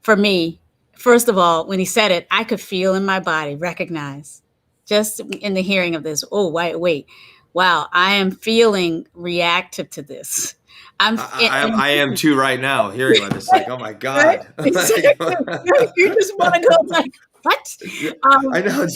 for me, first of all, when he said it, I could feel in my body, recognize, just in the hearing of this, oh, wait, wow, I am feeling reactive to this. I am too right now, hearing about this. Like, oh my God. Right? Exactly. You just want to go like, what? I know.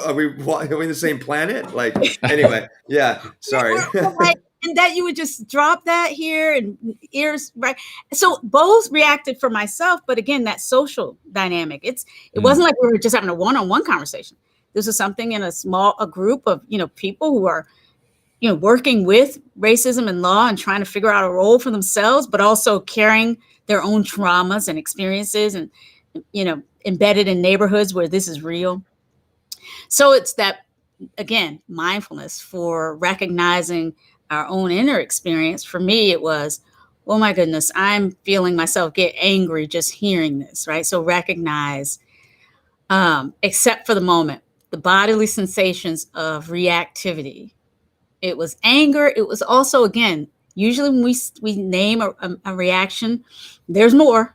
Are we the same planet? Like, anyway, yeah, sorry. Right. And that you would just drop that here and ears, right? So both reacted for myself, but again, that social dynamic. It wasn't like we were just having a one-on-one conversation. This was something in a group of, people who are, working with racism and law and trying to figure out a role for themselves, but also carrying their own traumas and experiences and, embedded in neighborhoods where this is real. So it's that, again, mindfulness for recognizing our own inner experience. For me, it was, oh my goodness, I'm feeling myself get angry just hearing this, right? So recognize, except for the moment, the bodily sensations of reactivity. It was anger. It was also, again, usually when we name a reaction, there's more.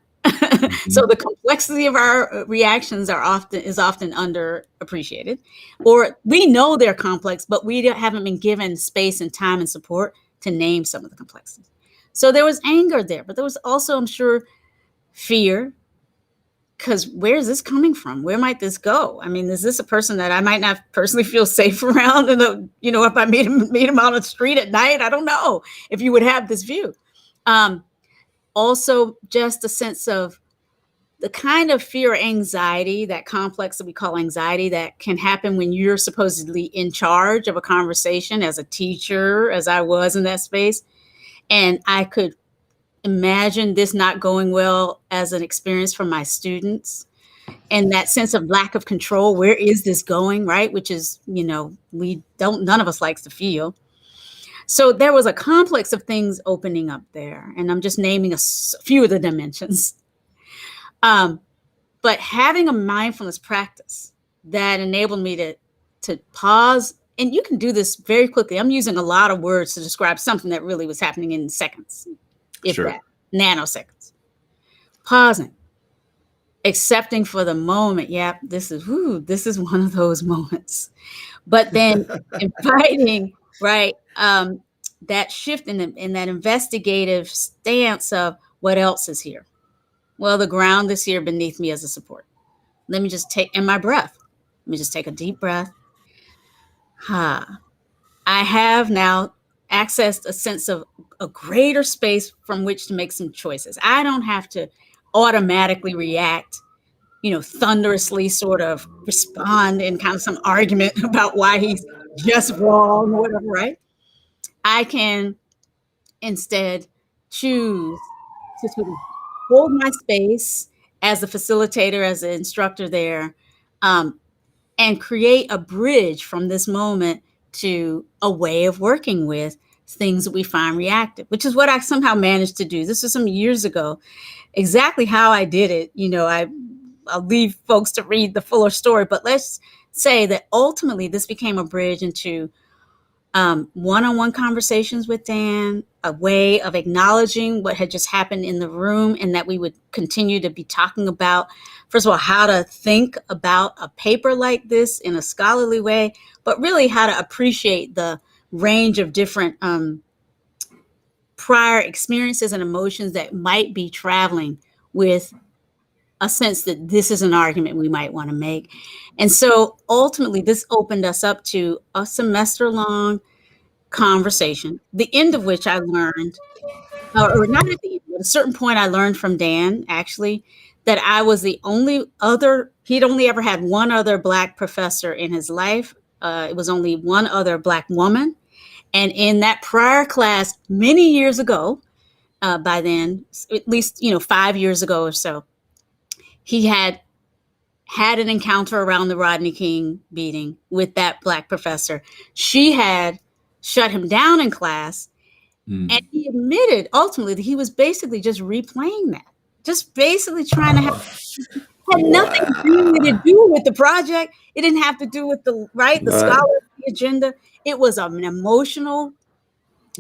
So the complexity of our reactions is often underappreciated, or we know they're complex, but we haven't been given space and time and support to name some of the complexities. So there was anger there, but there was also, I'm sure, fear. Because where is this coming from? Where might this go? I mean, is this a person that I might not personally feel safe around? And if I meet him on the street at night, I don't know if you would have this view. Also, just a sense of the kind of fear or anxiety, that complex that we call anxiety, that can happen when you're supposedly in charge of a conversation as a teacher, as I was in that space. And I could imagine this not going well as an experience for my students, and that sense of lack of control. Where is this going, right? Which is, none of us likes to feel. So there was a complex of things opening up there, and I'm just naming a few of the dimensions. But having a mindfulness practice that enabled me to pause, and you can do this very quickly. I'm using a lot of words to describe something that really was happening in seconds. If Sure. that, nanoseconds. Pausing, accepting for the moment. Yeah, this is one of those moments. But then inviting, right, that shift in that investigative stance of what else is here. Well, the ground is here beneath me as a support. Let me just take, and my breath. Let me just take a deep breath. I have now accessed a sense of a greater space from which to make some choices. I don't have to automatically react, thunderously sort of respond in kind of some argument about why he's just wrong or whatever, right? I can instead choose to sort of hold my space as the facilitator, as the instructor there, and create a bridge from this moment to a way of working with things that we find reactive, which is what I somehow managed to do. This was some years ago. Exactly how I did it, I'll leave folks to read the fuller story, but let's say that ultimately this became a bridge into one-on-one conversations with Dan, a way of acknowledging what had just happened in the room, and that we would continue to be talking about, first of all, how to think about a paper like this in a scholarly way, but really how to appreciate the range of different prior experiences and emotions that might be traveling with a sense that this is an argument we might want to make. And so ultimately, this opened us up to a semester-long conversation, the end of which I learned, or not at the end, but at a certain point I learned from Dan, actually, that I was the only other, he'd only ever had one other Black professor in his life. It was only one other Black woman. And in that prior class, many years ago, by then, at least, 5 years ago or so, he had an encounter around the Rodney King beating with that Black professor. She had shut him down in class, and he admitted ultimately that he was basically just replaying that, just basically trying to had nothing really to do with the project. It didn't have to do with the scholarly agenda. It was an emotional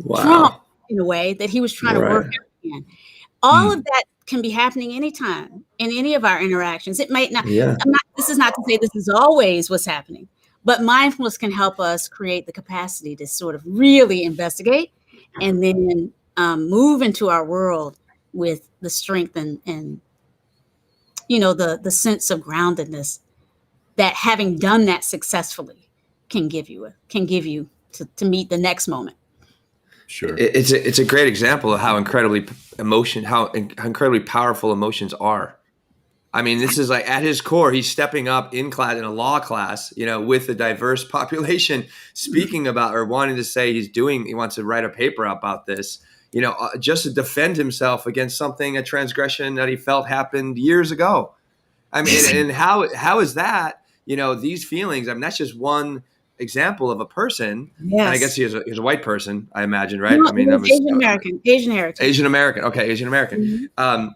trauma in a way that he was trying to work out in. All of that can be happening anytime in any of our interactions. It might not. This is not to say this is always what's happening, but mindfulness can help us create the capacity to sort of really investigate and then move into our world with the strength and the sense of groundedness that having done that successfully can give you to meet the next moment. Sure. It's a great example of how incredibly powerful emotions are. I mean, this is like at his core, he's stepping up in class, in a law class, with a diverse population, speaking about or wanting to say he wants to write a paper about this, just to defend himself against a transgression that he felt happened years ago. I mean, and how is that, these feelings, I mean, that's just one example of a person. Yes. And I guess he was a white person, I imagine, right? No, I mean, Asian American. Asian American. Okay. Asian American. Mm-hmm.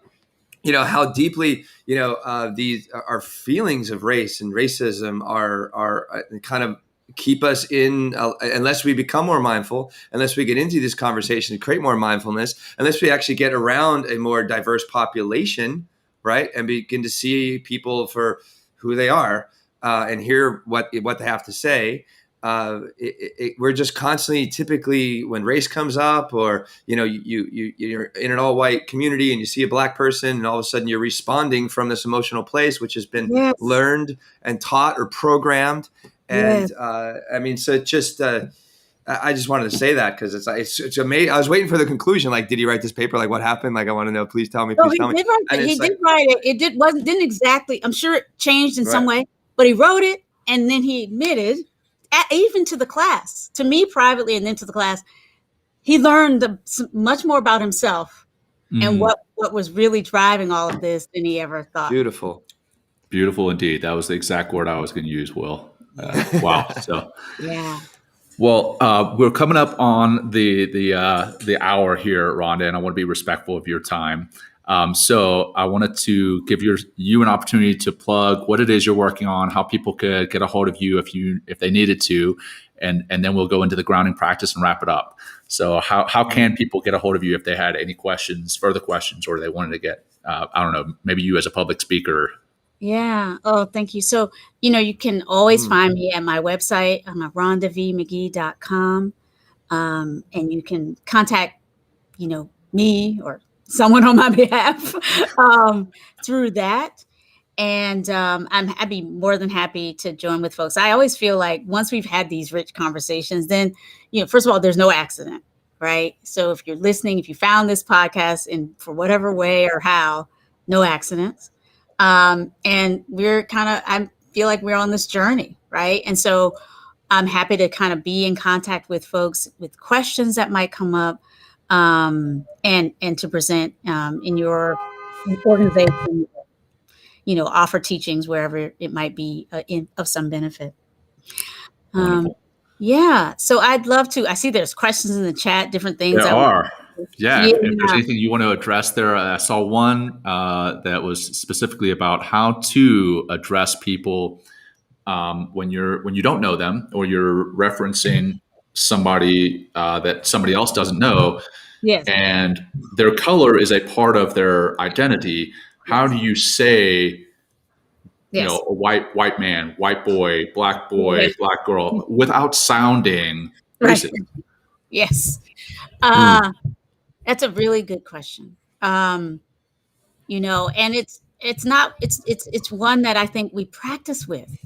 How deeply, these our feelings of race and racism are kind of keep us in, unless we become more mindful, unless we get into this conversation and create more mindfulness, unless we actually get around a more diverse population, right? And begin to see people for who they are and hear what they have to say. We're just constantly, typically when race comes up, or you're in an all white community and you see a Black person, and all of a sudden you're responding from this emotional place, which has been learned and taught or programmed. And I mean, so just I just wanted to say that because it's amazing. I was waiting for the conclusion. Like, did he write this paper? Like, what happened? Like, I want to know. Please tell me. Please tell me. He did write it. It didn't exactly. I'm sure it changed in some way, but he wrote it, and then he admitted, even to the class, to me privately, and then to the class, he learned much more about himself and what was really driving all of this than he ever thought. Beautiful indeed. That was the exact word I was going to use, Will. Wow. So yeah. Well, we're coming up on the hour here, Rhonda, and I want to be respectful of your time. So I wanted to give you an opportunity to plug what it is you're working on, how people could get a hold of you if they needed to, and then we'll go into the grounding practice and wrap it up. So how can people get a hold of you if they had any further questions, or they wanted to get, I don't know, maybe you as a public speaker? Yeah. Oh, thank you. So, you can always find me at my website. I'm at rhondavmagee.com. And you can contact, me or someone on my behalf through that. And I'd be more than happy to join with folks. I always feel like once we've had these rich conversations, then, first of all, there's no accident, right? So if you're listening, if you found this podcast in for whatever way or how, no accidents. And I feel like we're on this journey, right? And so I'm happy to kind of be in contact with folks with questions that might come up, and to present in your organization, offer teachings wherever it might be of some benefit. Yeah. So I'd love to. I see there's questions in the chat, different things. There are. Yeah. If there's anything you want to address there, I saw one that was specifically about how to address people when you don't know them, or you're referencing somebody that somebody else doesn't know, Yes. and their color is a part of their identity. How do you say, Yes. a white man, white boy, black Yeah. black girl, without sounding Right. racist? Yes. That's a really good question. And it's one that I think we practice with.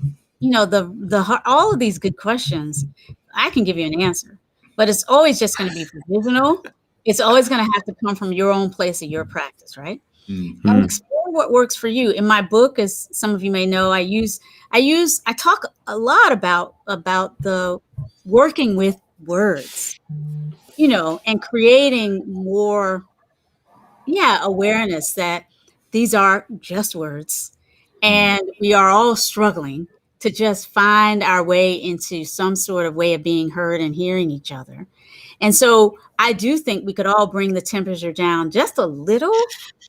All of these good questions, I can give you an answer, but it's always just going to be provisional. It's always going to have to come from your own place of your practice, right? And explore what works for you. In my book, as some of you may know, I talk a lot about the working with words, and creating more, awareness that these are just words, and we are all struggling to just find our way into some sort of way of being heard and hearing each other. And so I do think we could all bring the temperature down just a little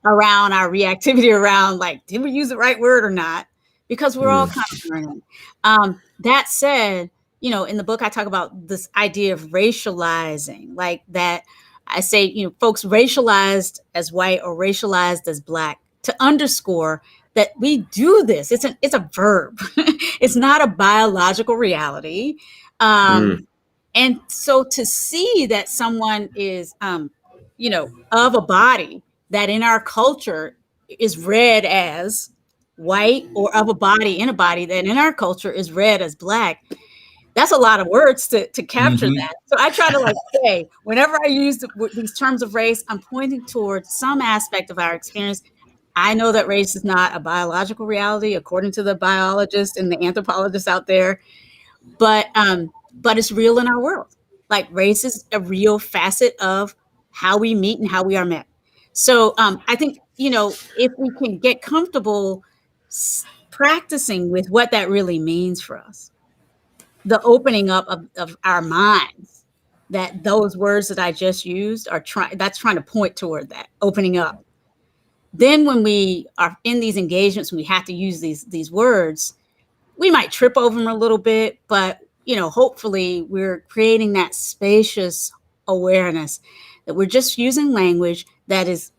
around our reactivity around, like, did we use the right word or not? Because we're all kind of learning. That said, in the book, I talk about this idea of racializing, like that. I say, folks racialized as white or racialized as black, to underscore that we do this. It's a verb. It's not a biological reality. And so to see that someone is, of a body that in our culture is read as white, or of a body in a body that in our culture is read as black, that's a lot of words to capture that. So I try to say, whenever I use these terms of race, I'm pointing towards some aspect of our experience. I know that race is not a biological reality, according to the biologists and the anthropologists out there, but it's real in our world. Like, race is a real facet of how we meet and how we are met. So I think, if we can get comfortable practicing with what that really means for us, the opening up of our minds, that those words that I just used that's trying to point toward that opening up. Then when we are in these engagements, we have to use these words, we might trip over them a little bit, but hopefully we're creating that spacious awareness that we're just using language that is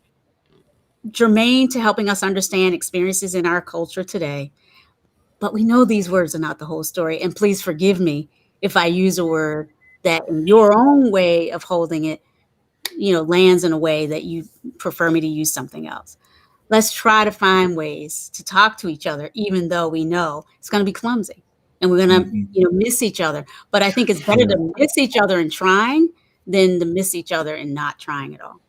germane to helping us understand experiences in our culture today. But we know these words are not the whole story. And please forgive me if I use a word that in your own way of holding it, lands in a way that you prefer me to use something else. Let's try to find ways to talk to each other, even though we know it's going to be clumsy and we're going to, miss each other. But I think it's better to miss each other in trying than to miss each other in not trying at all.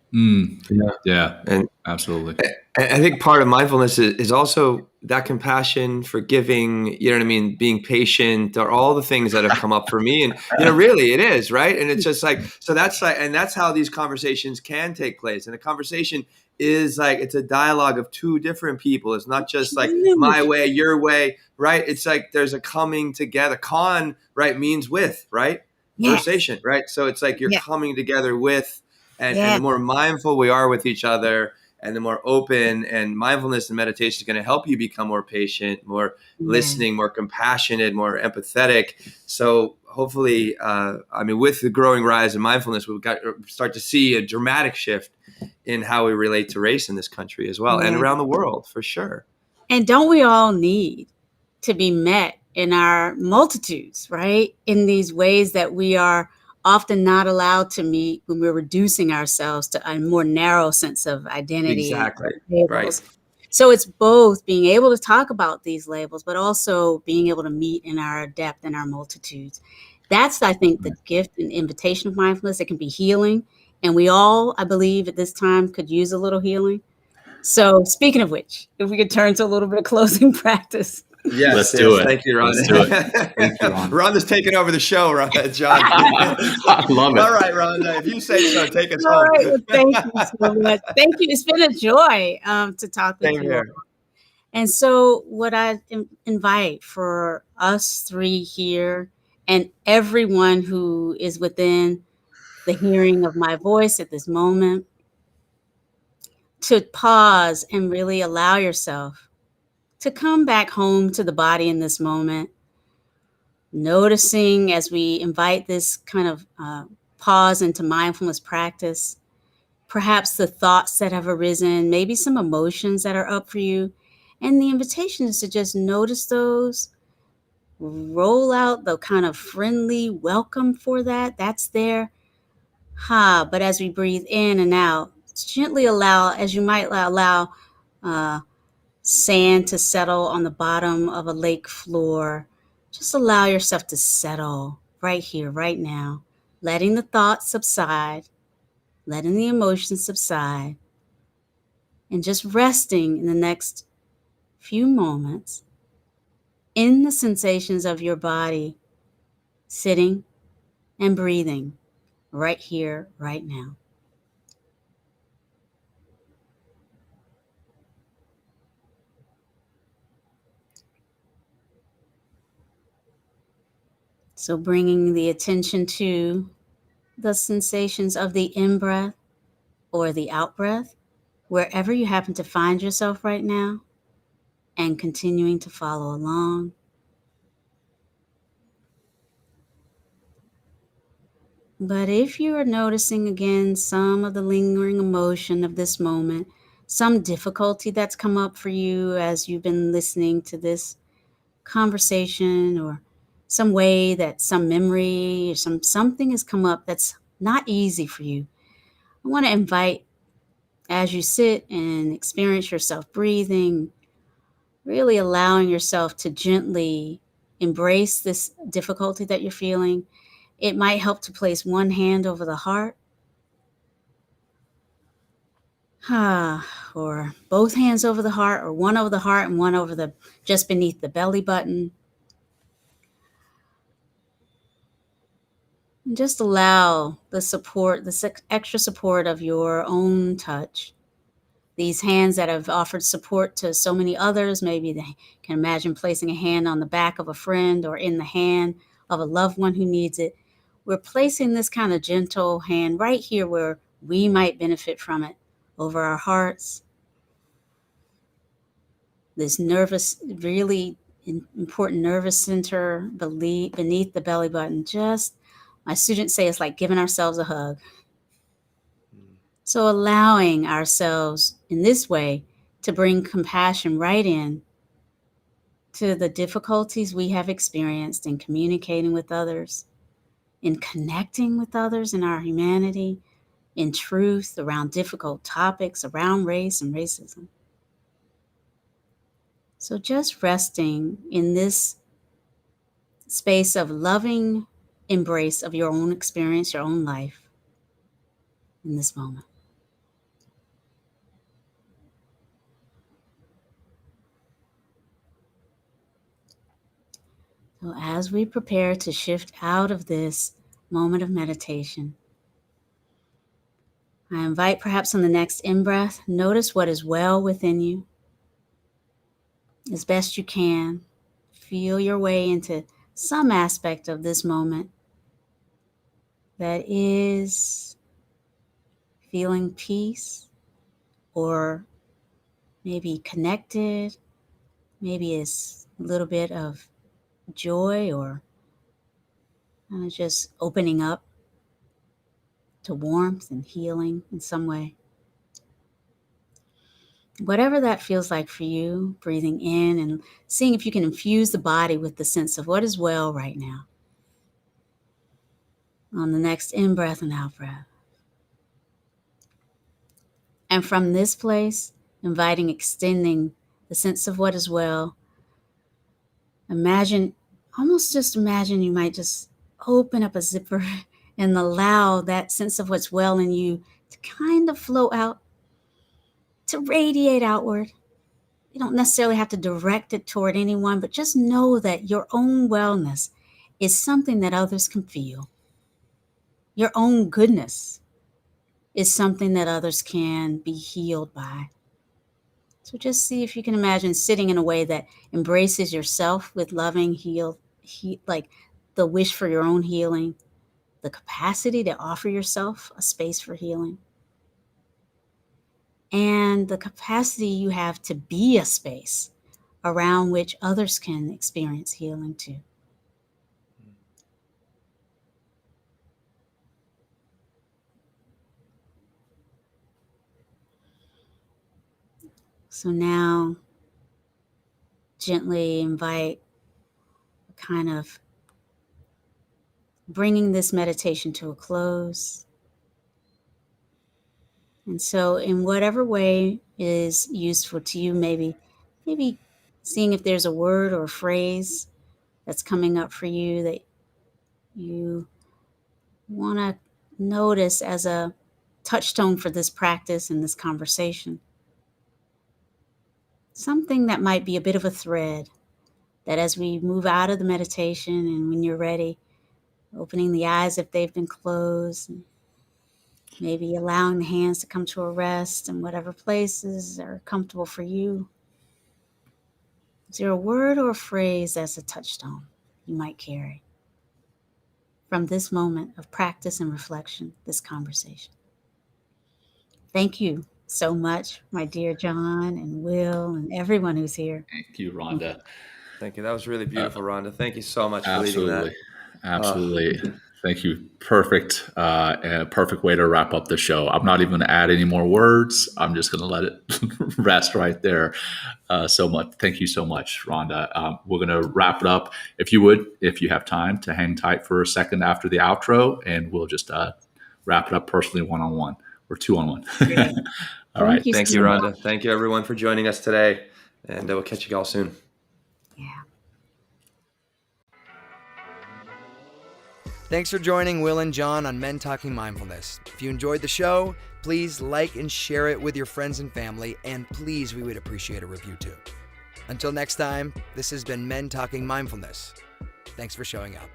Yeah, and absolutely. I think part of mindfulness is also that compassion, forgiving, being patient, or all the things that have come up for me. And, really it is, right? And it's just so that's how these conversations can take place. And a conversation is it's a dialogue of two different people. It's not just my way, your way, right? It's there's a coming together. Con, right, means with, right? Conversation, right? So it's you're coming together with, and the more mindful we are with each other, and the more open, and mindfulness and meditation is going to help you become more patient, more listening, more compassionate, more empathetic. So hopefully, with the growing rise of mindfulness, we've got to start to see a dramatic shift in how we relate to race in this country as well, and around the world, for sure. And don't we all need to be met in our multitudes, right? In these ways that we are often not allowed to meet when we're reducing ourselves to a more narrow sense of identity. Exactly. Right. So it's both being able to talk about these labels, but also being able to meet in our depth and our multitudes. That's, I think, the gift and invitation of mindfulness. It can be healing. And we all, I believe, at this time could use a little healing. So speaking of which, if we could turn to a little bit of closing practice. Yes, let's do it. Thank you, Rhonda. Let's do it. Thank you, Ron. Rhonda's taking over the show, John. I love it. All right, Rhonda, if you say so, take us home. All right, well, thank you so much. Thank you. It's been a joy to talk with you all. And so what I invite for us three here, and everyone who is within the hearing of my voice at this moment, to pause and really allow yourself to come back home to the body in this moment, Noticing as we invite this kind of pause into mindfulness practice, perhaps the thoughts that have arisen, maybe some emotions that are up for you. And the invitation is to just notice those, roll out the kind of friendly welcome for that. That's there. But as we breathe in and out, gently allow, as you might allow sand to settle on the bottom of a lake floor, just allow yourself to settle right here, right now, letting the thoughts subside, letting the emotions subside, and just resting in the next few moments in the sensations of your body, sitting and breathing right here, right now. So bringing the attention to the sensations of the in-breath or the out-breath, wherever you happen to find yourself right now, and continuing to follow along. But if you are noticing again some of the lingering emotion of this moment, some difficulty that's come up for you as you've been listening to this conversation, or some way that some memory or something has come up that's not easy for you, I want to invite, as you sit and experience yourself breathing, really allowing yourself to gently embrace this difficulty that you're feeling. It might help to place one hand over the heart, or both hands over the heart, or one over the heart and one over the just beneath the belly button. And just allow the support, the extra support of your own touch. These hands that have offered support to so many others, maybe they can imagine placing a hand on the back of a friend or in the hand of a loved one who needs it. We're placing this kind of gentle hand right here where we might benefit from it, over our hearts. This nervous, really important nervous center beneath the belly button. Just, my students say it's like giving ourselves a hug. So allowing ourselves in this way to bring compassion right in to the difficulties we have experienced in communicating with others, in connecting with others in our humanity, in truth around difficult topics around race and racism. So just resting in this space of loving embrace of your own experience, your own life in this moment. So as we prepare to shift out of this moment of meditation, I invite perhaps on the next in-breath, notice what is well within you. As best you can, feel your way into some aspect of this moment that is feeling peace, or maybe connected, maybe it's a little bit of joy, or just opening up to warmth and healing in some way. Whatever that feels like for you, breathing in and seeing if you can infuse the body with the sense of what is well right now. On the next in-breath and out-breath. And from this place, extending the sense of what is well. Almost just imagine you might just open up a zipper and allow that sense of what's well in you to kind of flow out, to radiate outward. You don't necessarily have to direct it toward anyone, but just know that your own wellness is something that others can feel. Your own goodness is something that others can be healed by. So just see if you can imagine sitting in a way that embraces yourself with loving, like the wish for your own healing, the capacity to offer yourself a space for healing, and the capacity you have to be a space around which others can experience healing too. So now gently invite kind of bringing this meditation to a close. And so in whatever way is useful to you, maybe seeing if there's a word or a phrase that's coming up for you that you want to notice as a touchstone for this practice and this conversation. Something that might be a bit of a thread that as we move out of the meditation and when you're ready, opening the eyes if they've been closed, and maybe allowing the hands to come to a rest in whatever places are comfortable for you. Is there a word or a phrase that's a touchstone you might carry from this moment of practice and reflection, this conversation? Thank you so much, my dear John and Will and everyone who's here. Thank you, Rhonda. Thank you. That was really beautiful, Rhonda. Thank you so much for leading that. Absolutely. Thank you. Perfect. Perfect way to wrap up the show. I'm not even going to add any more words. I'm just going to let it rest right there. So much. Thank you so much, Rhonda. We're going to wrap it up. If you have time to hang tight for a second after the outro, and we'll just wrap it up personally, one-on-one or two-on-one. All right. Thank you, Rhonda. Thank you, everyone, for joining us today. And we'll catch you all soon. Yeah. Thanks for joining Will and John on Men Talking Mindfulness. If you enjoyed the show, please like and share it with your friends and family, and please, we would appreciate a review too. Until next time, this has been Men Talking Mindfulness. Thanks for showing up.